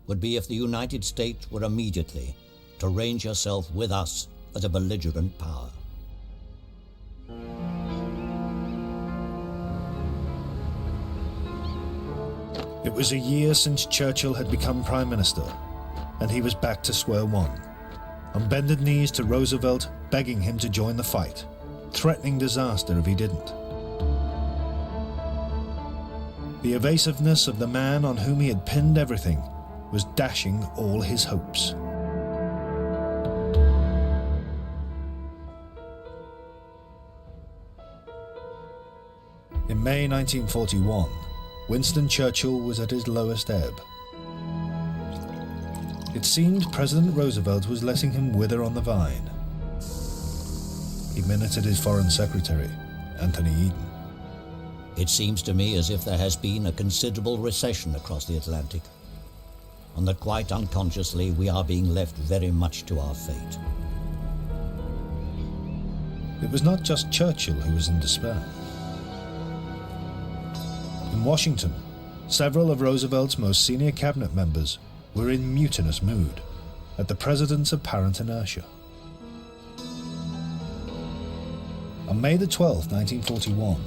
would be if the United States were immediately to range herself with us as a belligerent power. It was a year since Churchill had become Prime Minister, and he was back to square one, on bended knees to Roosevelt, begging him to join the fight, threatening disaster if he didn't. The evasiveness of the man on whom he had pinned everything was dashing all his hopes. In May 1941, Winston Churchill was at his lowest ebb. It seemed President Roosevelt was letting him wither on the vine. He minuted his Foreign Secretary, Anthony Eden. It seems to me as if there has been a considerable recession across the Atlantic, and that quite unconsciously we are being left very much to our fate. It was not just Churchill who was in despair. In Washington, several of Roosevelt's most senior cabinet members were in mutinous mood at the president's apparent inertia. On May the 12th, 1941,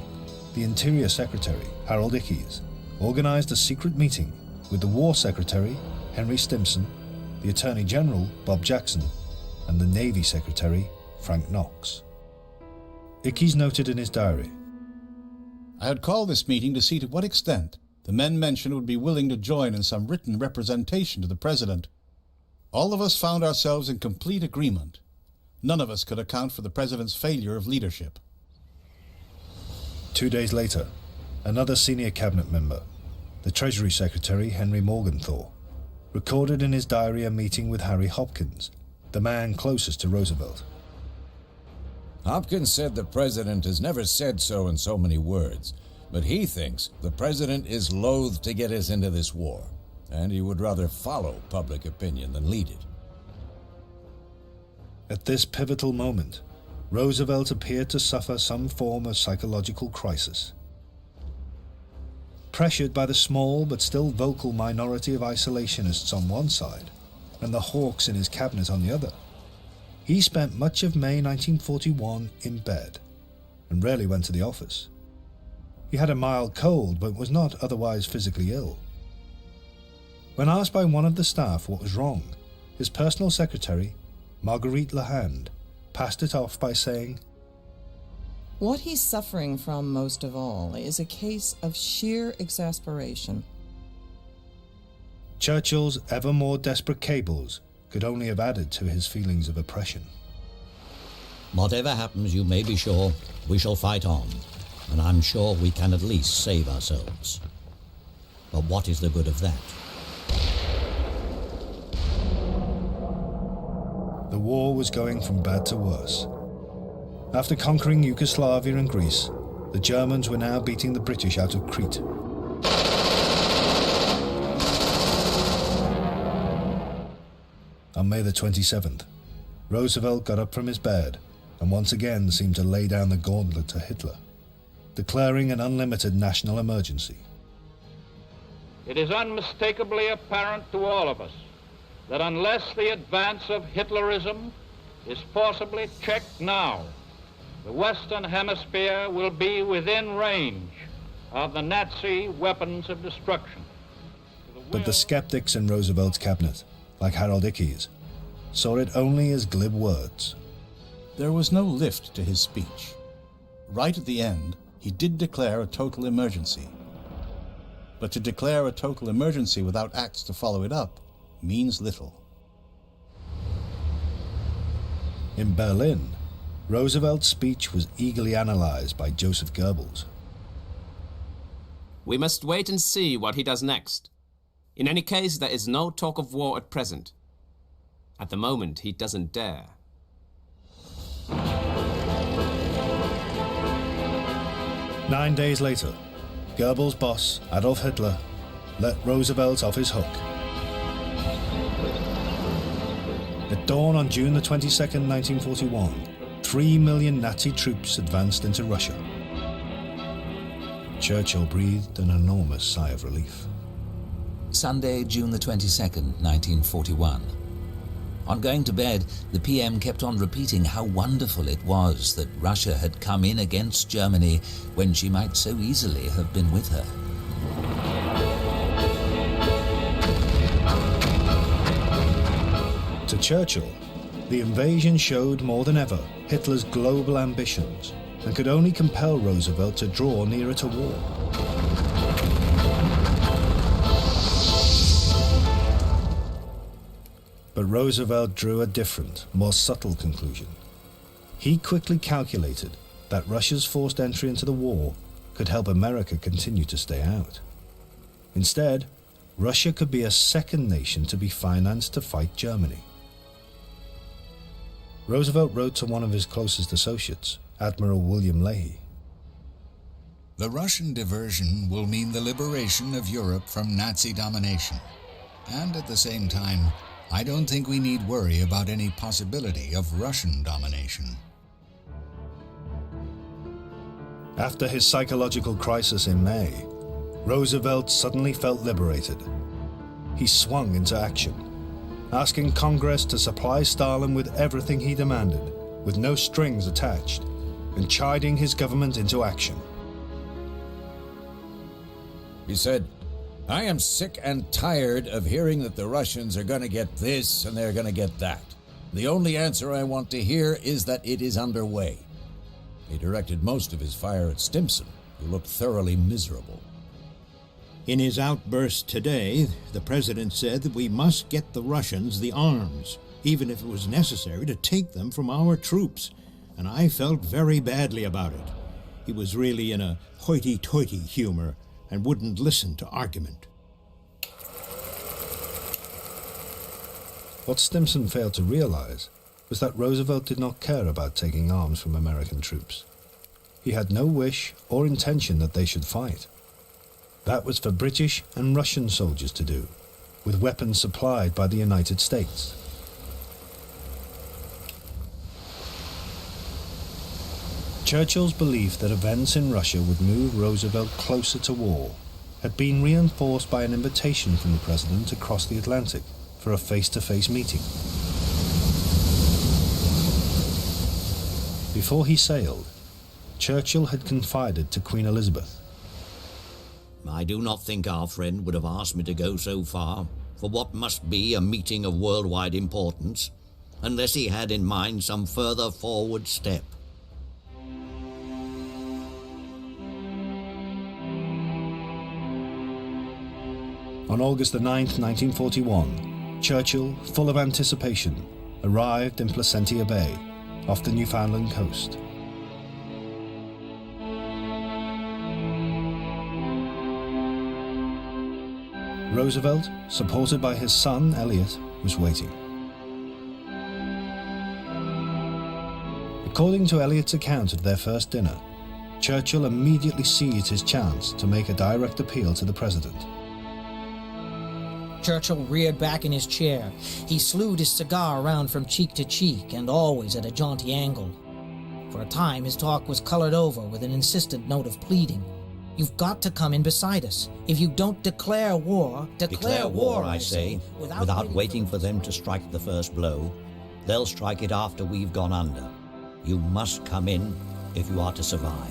the Interior Secretary, Harold Ickes, organized a secret meeting with the War Secretary, Henry Stimson, the Attorney General, Bob Jackson, and the Navy Secretary, Frank Knox. Ickes noted in his diary, I had called this meeting to see to what extent the men mentioned would be willing to join in some written representation to the President. All of us found ourselves in complete agreement. None of us could account for the President's failure of leadership. 2 days later, another senior cabinet member, the Treasury Secretary Henry Morgenthau, recorded in his diary a meeting with Harry Hopkins, the man closest to Roosevelt. Hopkins said the president has never said so in so many words, but he thinks the president is loath to get us into this war, and he would rather follow public opinion than lead it. At this pivotal moment, Roosevelt appeared to suffer some form of psychological crisis. Pressured by the small but still vocal minority of isolationists on one side, and the hawks in his cabinet on the other, he spent much of May 1941 in bed, and rarely went to the office. He had a mild cold, but was not otherwise physically ill. When asked by one of the staff what was wrong, his personal secretary, Marguerite Lahand, passed it off by saying, "What he's suffering from most of all is a case of sheer exasperation." Churchill's ever more desperate cables could only have added to his feelings of oppression. Whatever happens, you may be sure we shall fight on, and I'm sure we can at least save ourselves. But what is the good of that? The war was going from bad to worse. After conquering Yugoslavia and Greece, the Germans were now beating the British out of Crete. On May the 27th, Roosevelt got up from his bed and once again seemed to lay down the gauntlet to Hitler, declaring an unlimited national emergency. It is unmistakably apparent to all of us that unless the advance of Hitlerism is forcibly checked now, the Western Hemisphere will be within range of the Nazi weapons of destruction. But the skeptics in Roosevelt's cabinet, like Harold Ickes, saw it only as glib words. There was no lift to his speech. Right at the end, he did declare a total emergency. But to declare a total emergency without acts to follow it up means little. In Berlin, Roosevelt's speech was eagerly analyzed by Joseph Goebbels. We must wait and see what he does next. In any case, there is no talk of war at present. At the moment, he doesn't dare. Nine days later, Goebbels' boss, Adolf Hitler, let Roosevelt off his hook. At dawn on June the 22nd, 1941, 3 million Nazi troops advanced into Russia. Churchill breathed an enormous sigh of relief. Sunday, June the 22nd, 1941. On going to bed, the PM kept on repeating how wonderful it was that Russia had come in against Germany when she might so easily have been with her. To Churchill, the invasion showed more than ever Hitler's global ambitions and could only compel Roosevelt to draw nearer to war. But Roosevelt drew a different, more subtle conclusion. He quickly calculated that Russia's forced entry into the war could help America continue to stay out. Instead, Russia could be a second nation to be financed to fight Germany. Roosevelt wrote to one of his closest associates, Admiral William Leahy. The Russian diversion will mean the liberation of Europe from Nazi domination. And at the same time, I don't think we need worry about any possibility of Russian domination. After his psychological crisis in May, Roosevelt suddenly felt liberated. He swung into action, asking Congress to supply Stalin with everything he demanded, with no strings attached, and chiding his government into action. He said, "I am sick and tired of hearing that the Russians are going to get this and they're going to get that. The only answer I want to hear is that it is underway." He directed most of his fire at Stimson, who looked thoroughly miserable. In his outburst today, the president said that we must get the Russians the arms, even if it was necessary to take them from our troops, and I felt very badly about it. He was really in a hoity-toity humor and wouldn't listen to argument. What Stimson failed to realize was that Roosevelt did not care about taking arms from American troops. He had no wish or intention that they should fight. That was for British and Russian soldiers to do, with weapons supplied by the United States. Churchill's belief that events in Russia would move Roosevelt closer to war had been reinforced by an invitation from the president to cross the Atlantic for a face-to-face meeting. Before he sailed, Churchill had confided to Queen Elizabeth, "I do not think our friend would have asked me to go so far for what must be a meeting of worldwide importance, unless he had in mind some further forward step. On August the 9th, 1941, Churchill, full of anticipation, arrived in Placentia Bay, off the Newfoundland coast. Roosevelt, supported by his son Elliot, was waiting. According to Elliot's account of their first dinner, Churchill immediately seized his chance to make a direct appeal to the president. Churchill reared back in his chair. He slewed his cigar around from cheek to cheek, and always at a jaunty angle. For a time, his talk was colored over with an insistent note of pleading. You've got to come in beside us. If you don't declare war, Declare war, I say, without waiting for them to strike the first blow. They'll strike it after we've gone under. You must come in if you are to survive.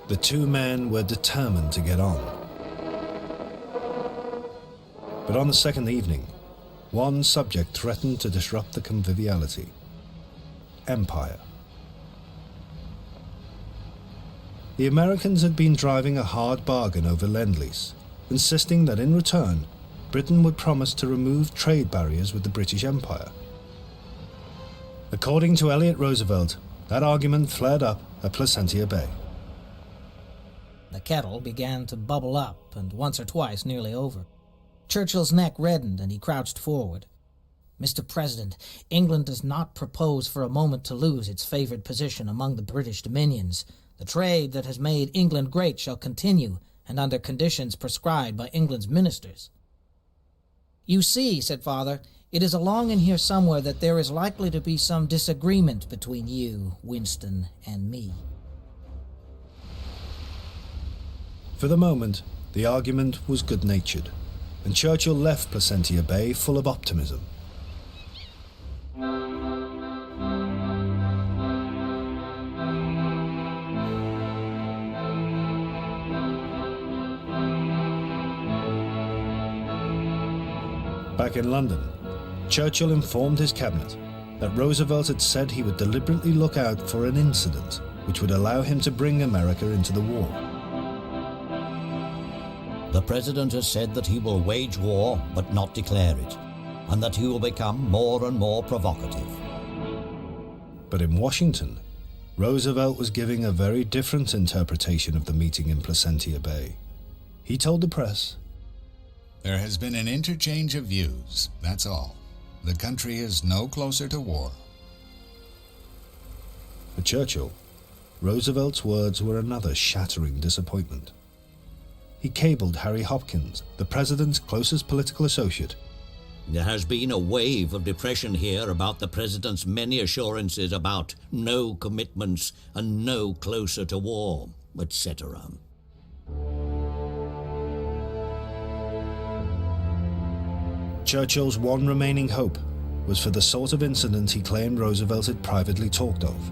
The two men were determined to get on. But on the second evening, one subject threatened to disrupt the conviviality: empire. The Americans had been driving a hard bargain over Lend-Lease, insisting that in return, Britain would promise to remove trade barriers with the British Empire. According to Elliot Roosevelt, that argument flared up at Placentia Bay. The kettle began to bubble up, and once or twice nearly over. Churchill's neck reddened, and he crouched forward. Mr. President, England does not propose for a moment to lose its favored position among the British dominions. The trade that has made England great shall continue, and under conditions prescribed by England's ministers. You see, said Father, it is along in here somewhere that there is likely to be some disagreement between you, Winston, and me. For the moment, the argument was good-natured, and Churchill left Placentia Bay full of optimism. Back in London, Churchill informed his cabinet that Roosevelt had said he would deliberately look out for an incident which would allow him to bring America into the war. The President has said that he will wage war but not declare it, and that he will become more and more provocative. But in Washington, Roosevelt was giving a very different interpretation of the meeting in Placentia Bay. He told the press, "There has been an interchange of views, that's all. The country is no closer to war." For Churchill, Roosevelt's words were another shattering disappointment. He cabled Harry Hopkins, the president's closest political associate. There has been a wave of depression here about the president's many assurances about no commitments and no closer to war, etc. Churchill's one remaining hope was for the sort of incident he claimed Roosevelt had privately talked of.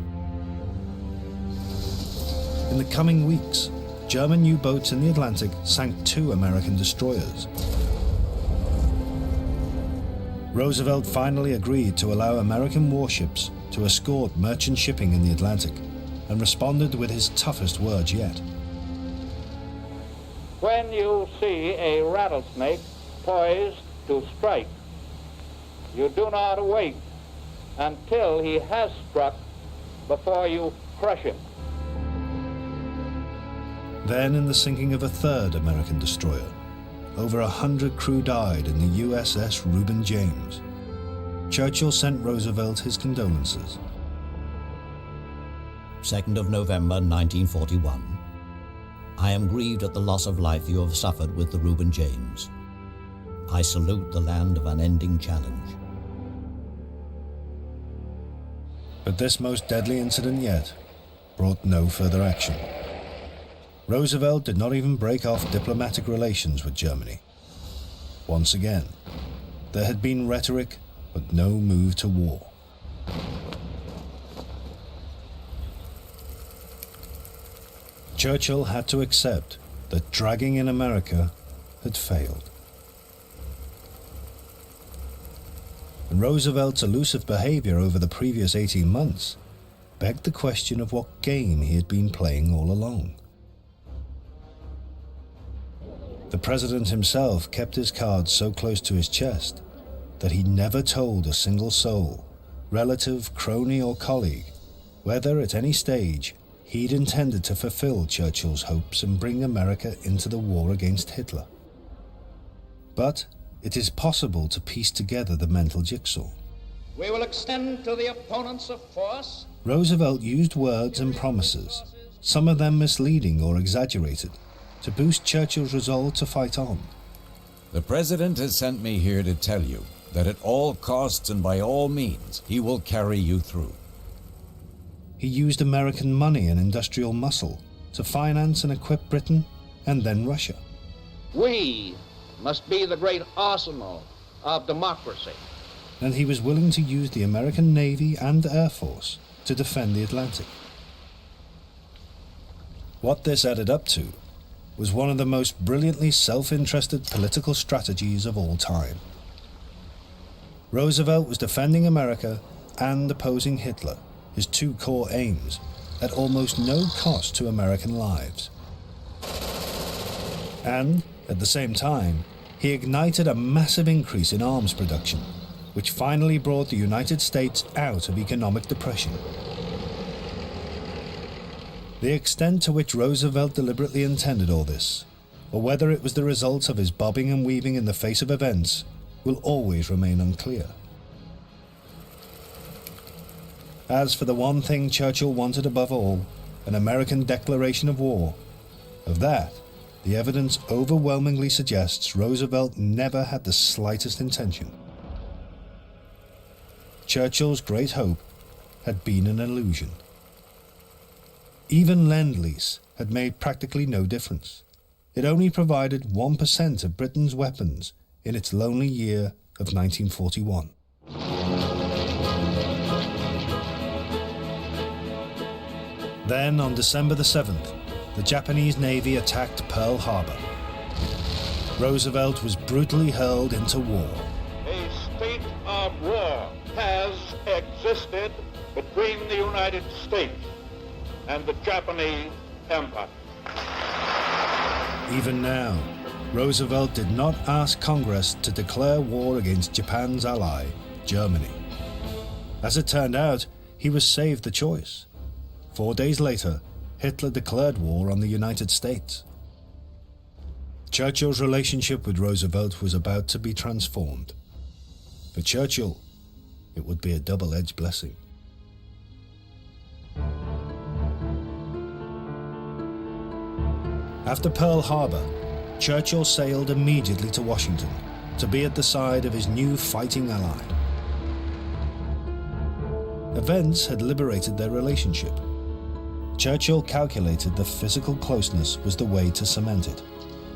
In the coming weeks, German U-boats in the Atlantic sank 2 American destroyers. Roosevelt finally agreed to allow American warships to escort merchant shipping in the Atlantic, and responded with his toughest words yet. When you see a rattlesnake poised to strike, you do not wait until he has struck before you crush him. Then, in the sinking of a 3rd American destroyer, over 100 crew died in the USS Reuben James. Churchill sent Roosevelt his condolences. 2nd of November 1941. I am grieved at the loss of life you have suffered with the Reuben James. I salute the land of unending challenge. But this most deadly incident yet brought no further action. Roosevelt did not even break off diplomatic relations with Germany. Once again, there had been rhetoric, but no move to war. Churchill had to accept that dragging in America had failed. And Roosevelt's elusive behavior over the previous 18 months begged the question of what game he had been playing all along. The president himself kept his cards so close to his chest that he never told a single soul, relative, crony, or colleague, whether at any stage he'd intended to fulfill Churchill's hopes and bring America into the war against Hitler. But it is possible to piece together the mental jigsaw. We will extend to the opponents of force. Roosevelt used words and promises, some of them misleading or exaggerated, to boost Churchill's resolve to fight on. The President has sent me here to tell you that at all costs and by all means, he will carry you through. He used American money and industrial muscle to finance and equip Britain and then Russia. We must be the great arsenal of democracy. And he was willing to use the American Navy and Air Force to defend the Atlantic. What this added up to was one of the most brilliantly self-interested political strategies of all time. Roosevelt was defending America and opposing Hitler, his two core aims, at almost no cost to American lives. And, at the same time, he ignited a massive increase in arms production, which finally brought the United States out of economic depression. The extent to which Roosevelt deliberately intended all this, or whether it was the result of his bobbing and weaving in the face of events, will always remain unclear. As for the one thing Churchill wanted above all, an American declaration of war, of that, the evidence overwhelmingly suggests Roosevelt never had the slightest intention. Churchill's great hope had been an illusion. Even Lend-Lease had made practically no difference. It only provided 1% of Britain's weapons in its lonely year of 1941. Then, on December the 7th, the Japanese Navy attacked Pearl Harbor. Roosevelt was brutally hurled into war. A state of war has existed between the United States and the Japanese Empire. Even now, Roosevelt did not ask Congress to declare war against Japan's ally, Germany. As it turned out, he was saved the choice. 4 days later, Hitler declared war on the United States. Churchill's relationship with Roosevelt was about to be transformed. For Churchill, it would be a double-edged blessing. After Pearl Harbor, Churchill sailed immediately to Washington to be at the side of his new fighting ally. Events had liberated their relationship. Churchill calculated that physical closeness was the way to cement it.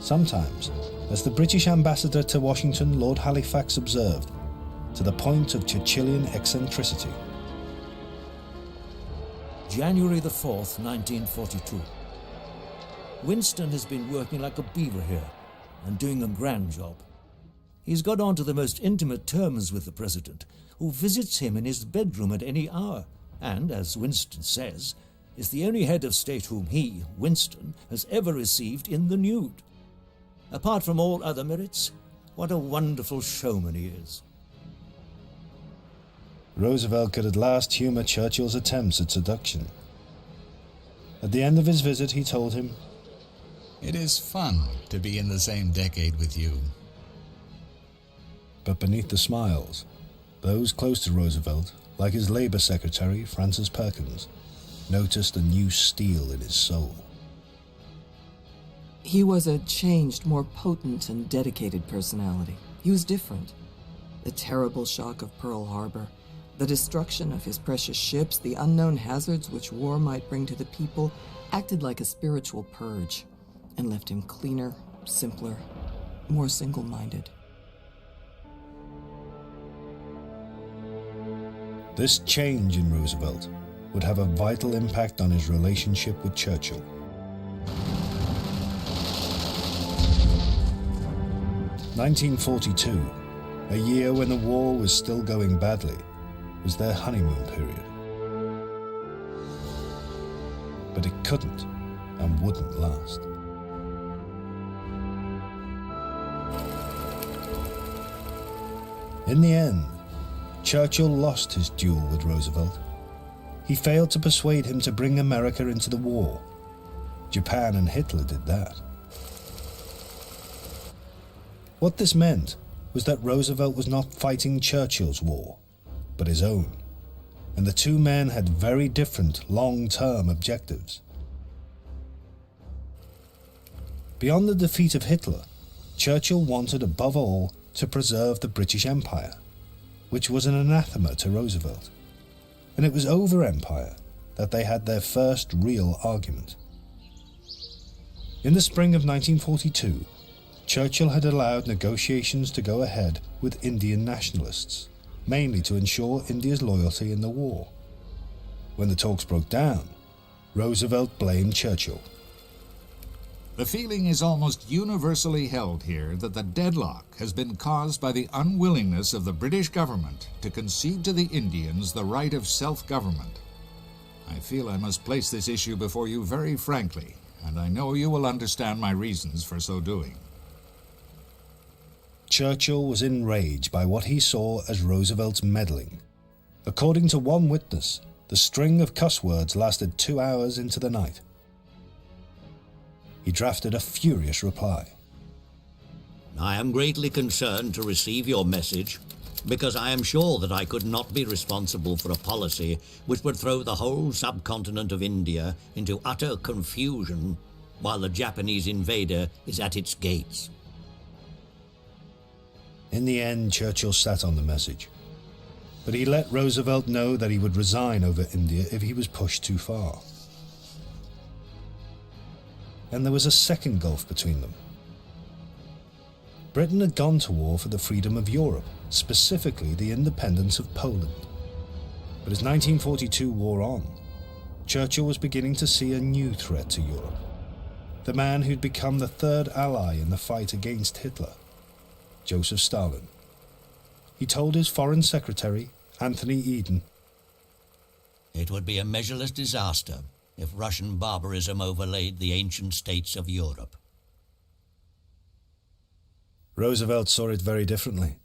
Sometimes, as the British ambassador to Washington, Lord Halifax, observed, to the point of Churchillian eccentricity. January the 4th, 1942. Winston has been working like a beaver here and doing a grand job. He's got on to the most intimate terms with the President, who visits him in his bedroom at any hour, and, as Winston says, is the only head of state whom he, Winston, has ever received in the nude. Apart from all other merits, what a wonderful showman he is. Roosevelt could at last humour Churchill's attempts at seduction. At the end of his visit, he told him, "It is fun to be in the same decade with you." But beneath the smiles, those close to Roosevelt, like his Labour Secretary, Francis Perkins, noticed a new steel in his soul. He was a changed, more potent and dedicated personality. He was different. The terrible shock of Pearl Harbor, the destruction of his precious ships, the unknown hazards which war might bring to the people, acted like a spiritual purge and left him cleaner, simpler, more single-minded. This change in Roosevelt would have a vital impact on his relationship with Churchill. 1942, a year when the war was still going badly, was their honeymoon period. But it couldn't and wouldn't last. In the end, Churchill lost his duel with Roosevelt. He failed to persuade him to bring America into the war. Japan and Hitler did that. What this meant was that Roosevelt was not fighting Churchill's war, but his own, and the two men had very different long-term objectives. Beyond the defeat of Hitler, Churchill wanted above all to preserve the British Empire, which was an anathema to Roosevelt, and it was over empire that they had their first real argument. In the spring of 1942, Churchill had allowed negotiations to go ahead with Indian nationalists, mainly to ensure India's loyalty in the war. When the talks broke down, Roosevelt blamed Churchill. The feeling is almost universally held here that the deadlock has been caused by the unwillingness of the British government to concede to the Indians the right of self-government. I feel I must place this issue before you very frankly, and I know you will understand my reasons for so doing. Churchill was enraged by what he saw as Roosevelt's meddling. According to one witness, the string of cuss words lasted 2 hours into the night. He drafted a furious reply. I am greatly concerned to receive your message, because I am sure that I could not be responsible for a policy which would throw the whole subcontinent of India into utter confusion while the Japanese invader is at its gates. In the end, Churchill sat on the message, but he let Roosevelt know that he would resign over India if he was pushed too far. And there was a second gulf between them. Britain had gone to war for the freedom of Europe, specifically the independence of Poland. But as 1942 wore on, Churchill was beginning to see a new threat to Europe. The man who'd become the third ally in the fight against Hitler, Joseph Stalin. He told his Foreign Secretary, Anthony Eden, "It would be a measureless disaster if Russian barbarism overlaid the ancient states of Europe." Roosevelt saw it very differently.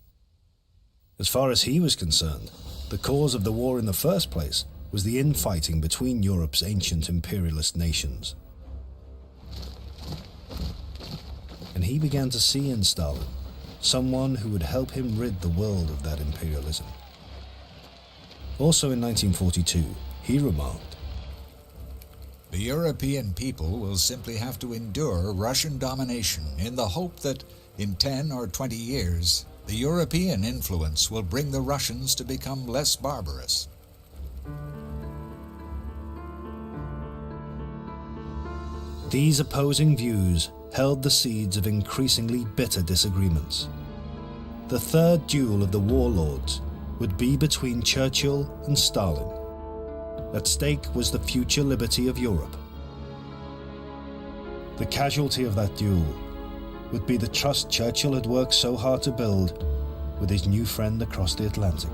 As far as he was concerned, the cause of the war in the first place was the infighting between Europe's ancient imperialist nations. And he began to see in Stalin someone who would help him rid the world of that imperialism. Also in 1942, he remarked, "The European people will simply have to endure Russian domination in the hope that in 10 or 20 years, the European influence will bring the Russians to become less barbarous." These opposing views held the seeds of increasingly bitter disagreements. The third duel of the warlords would be between Churchill and Stalin. At stake was the future liberty of Europe. The casualty of that duel would be the trust Churchill had worked so hard to build with his new friend across the Atlantic.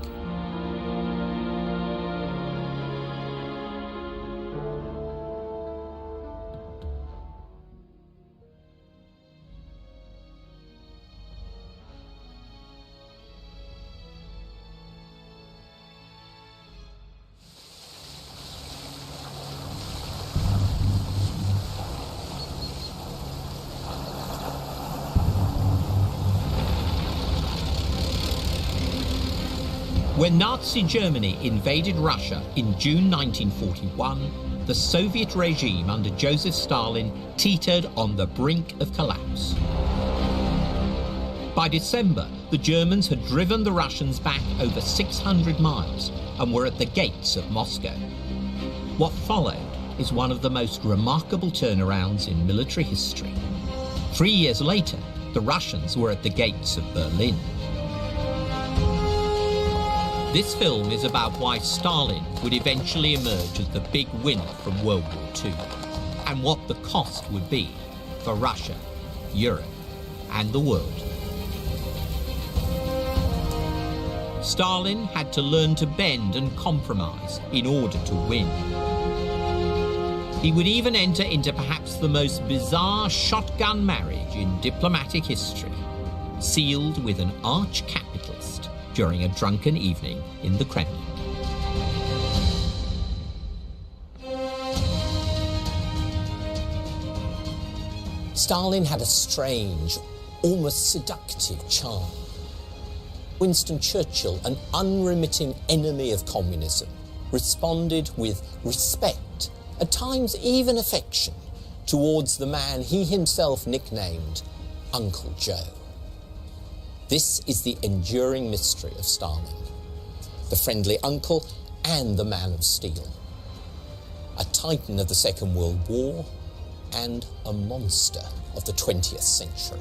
When Nazi Germany invaded Russia in June 1941, the Soviet regime under Joseph Stalin teetered on the brink of collapse. By December, the Germans had driven the Russians back over 600 miles and were at the gates of Moscow. What followed is one of the most remarkable turnarounds in military history. 3 years later, the Russians were at the gates of Berlin. This film is about why Stalin would eventually emerge as the big winner from World War II, and what the cost would be for Russia, Europe, and the world. Stalin had to learn to bend and compromise in order to win. He would even enter into perhaps the most bizarre shotgun marriage in diplomatic history, sealed with an arch-capitalist during a drunken evening in the Kremlin. Stalin had a strange, almost seductive charm. Winston Churchill, an unremitting enemy of communism, responded with respect, at times even affection, towards the man he himself nicknamed Uncle Joe. This is the enduring mystery of Stalin, the friendly uncle and the man of steel, a titan of the Second World War and a monster of the 20th century.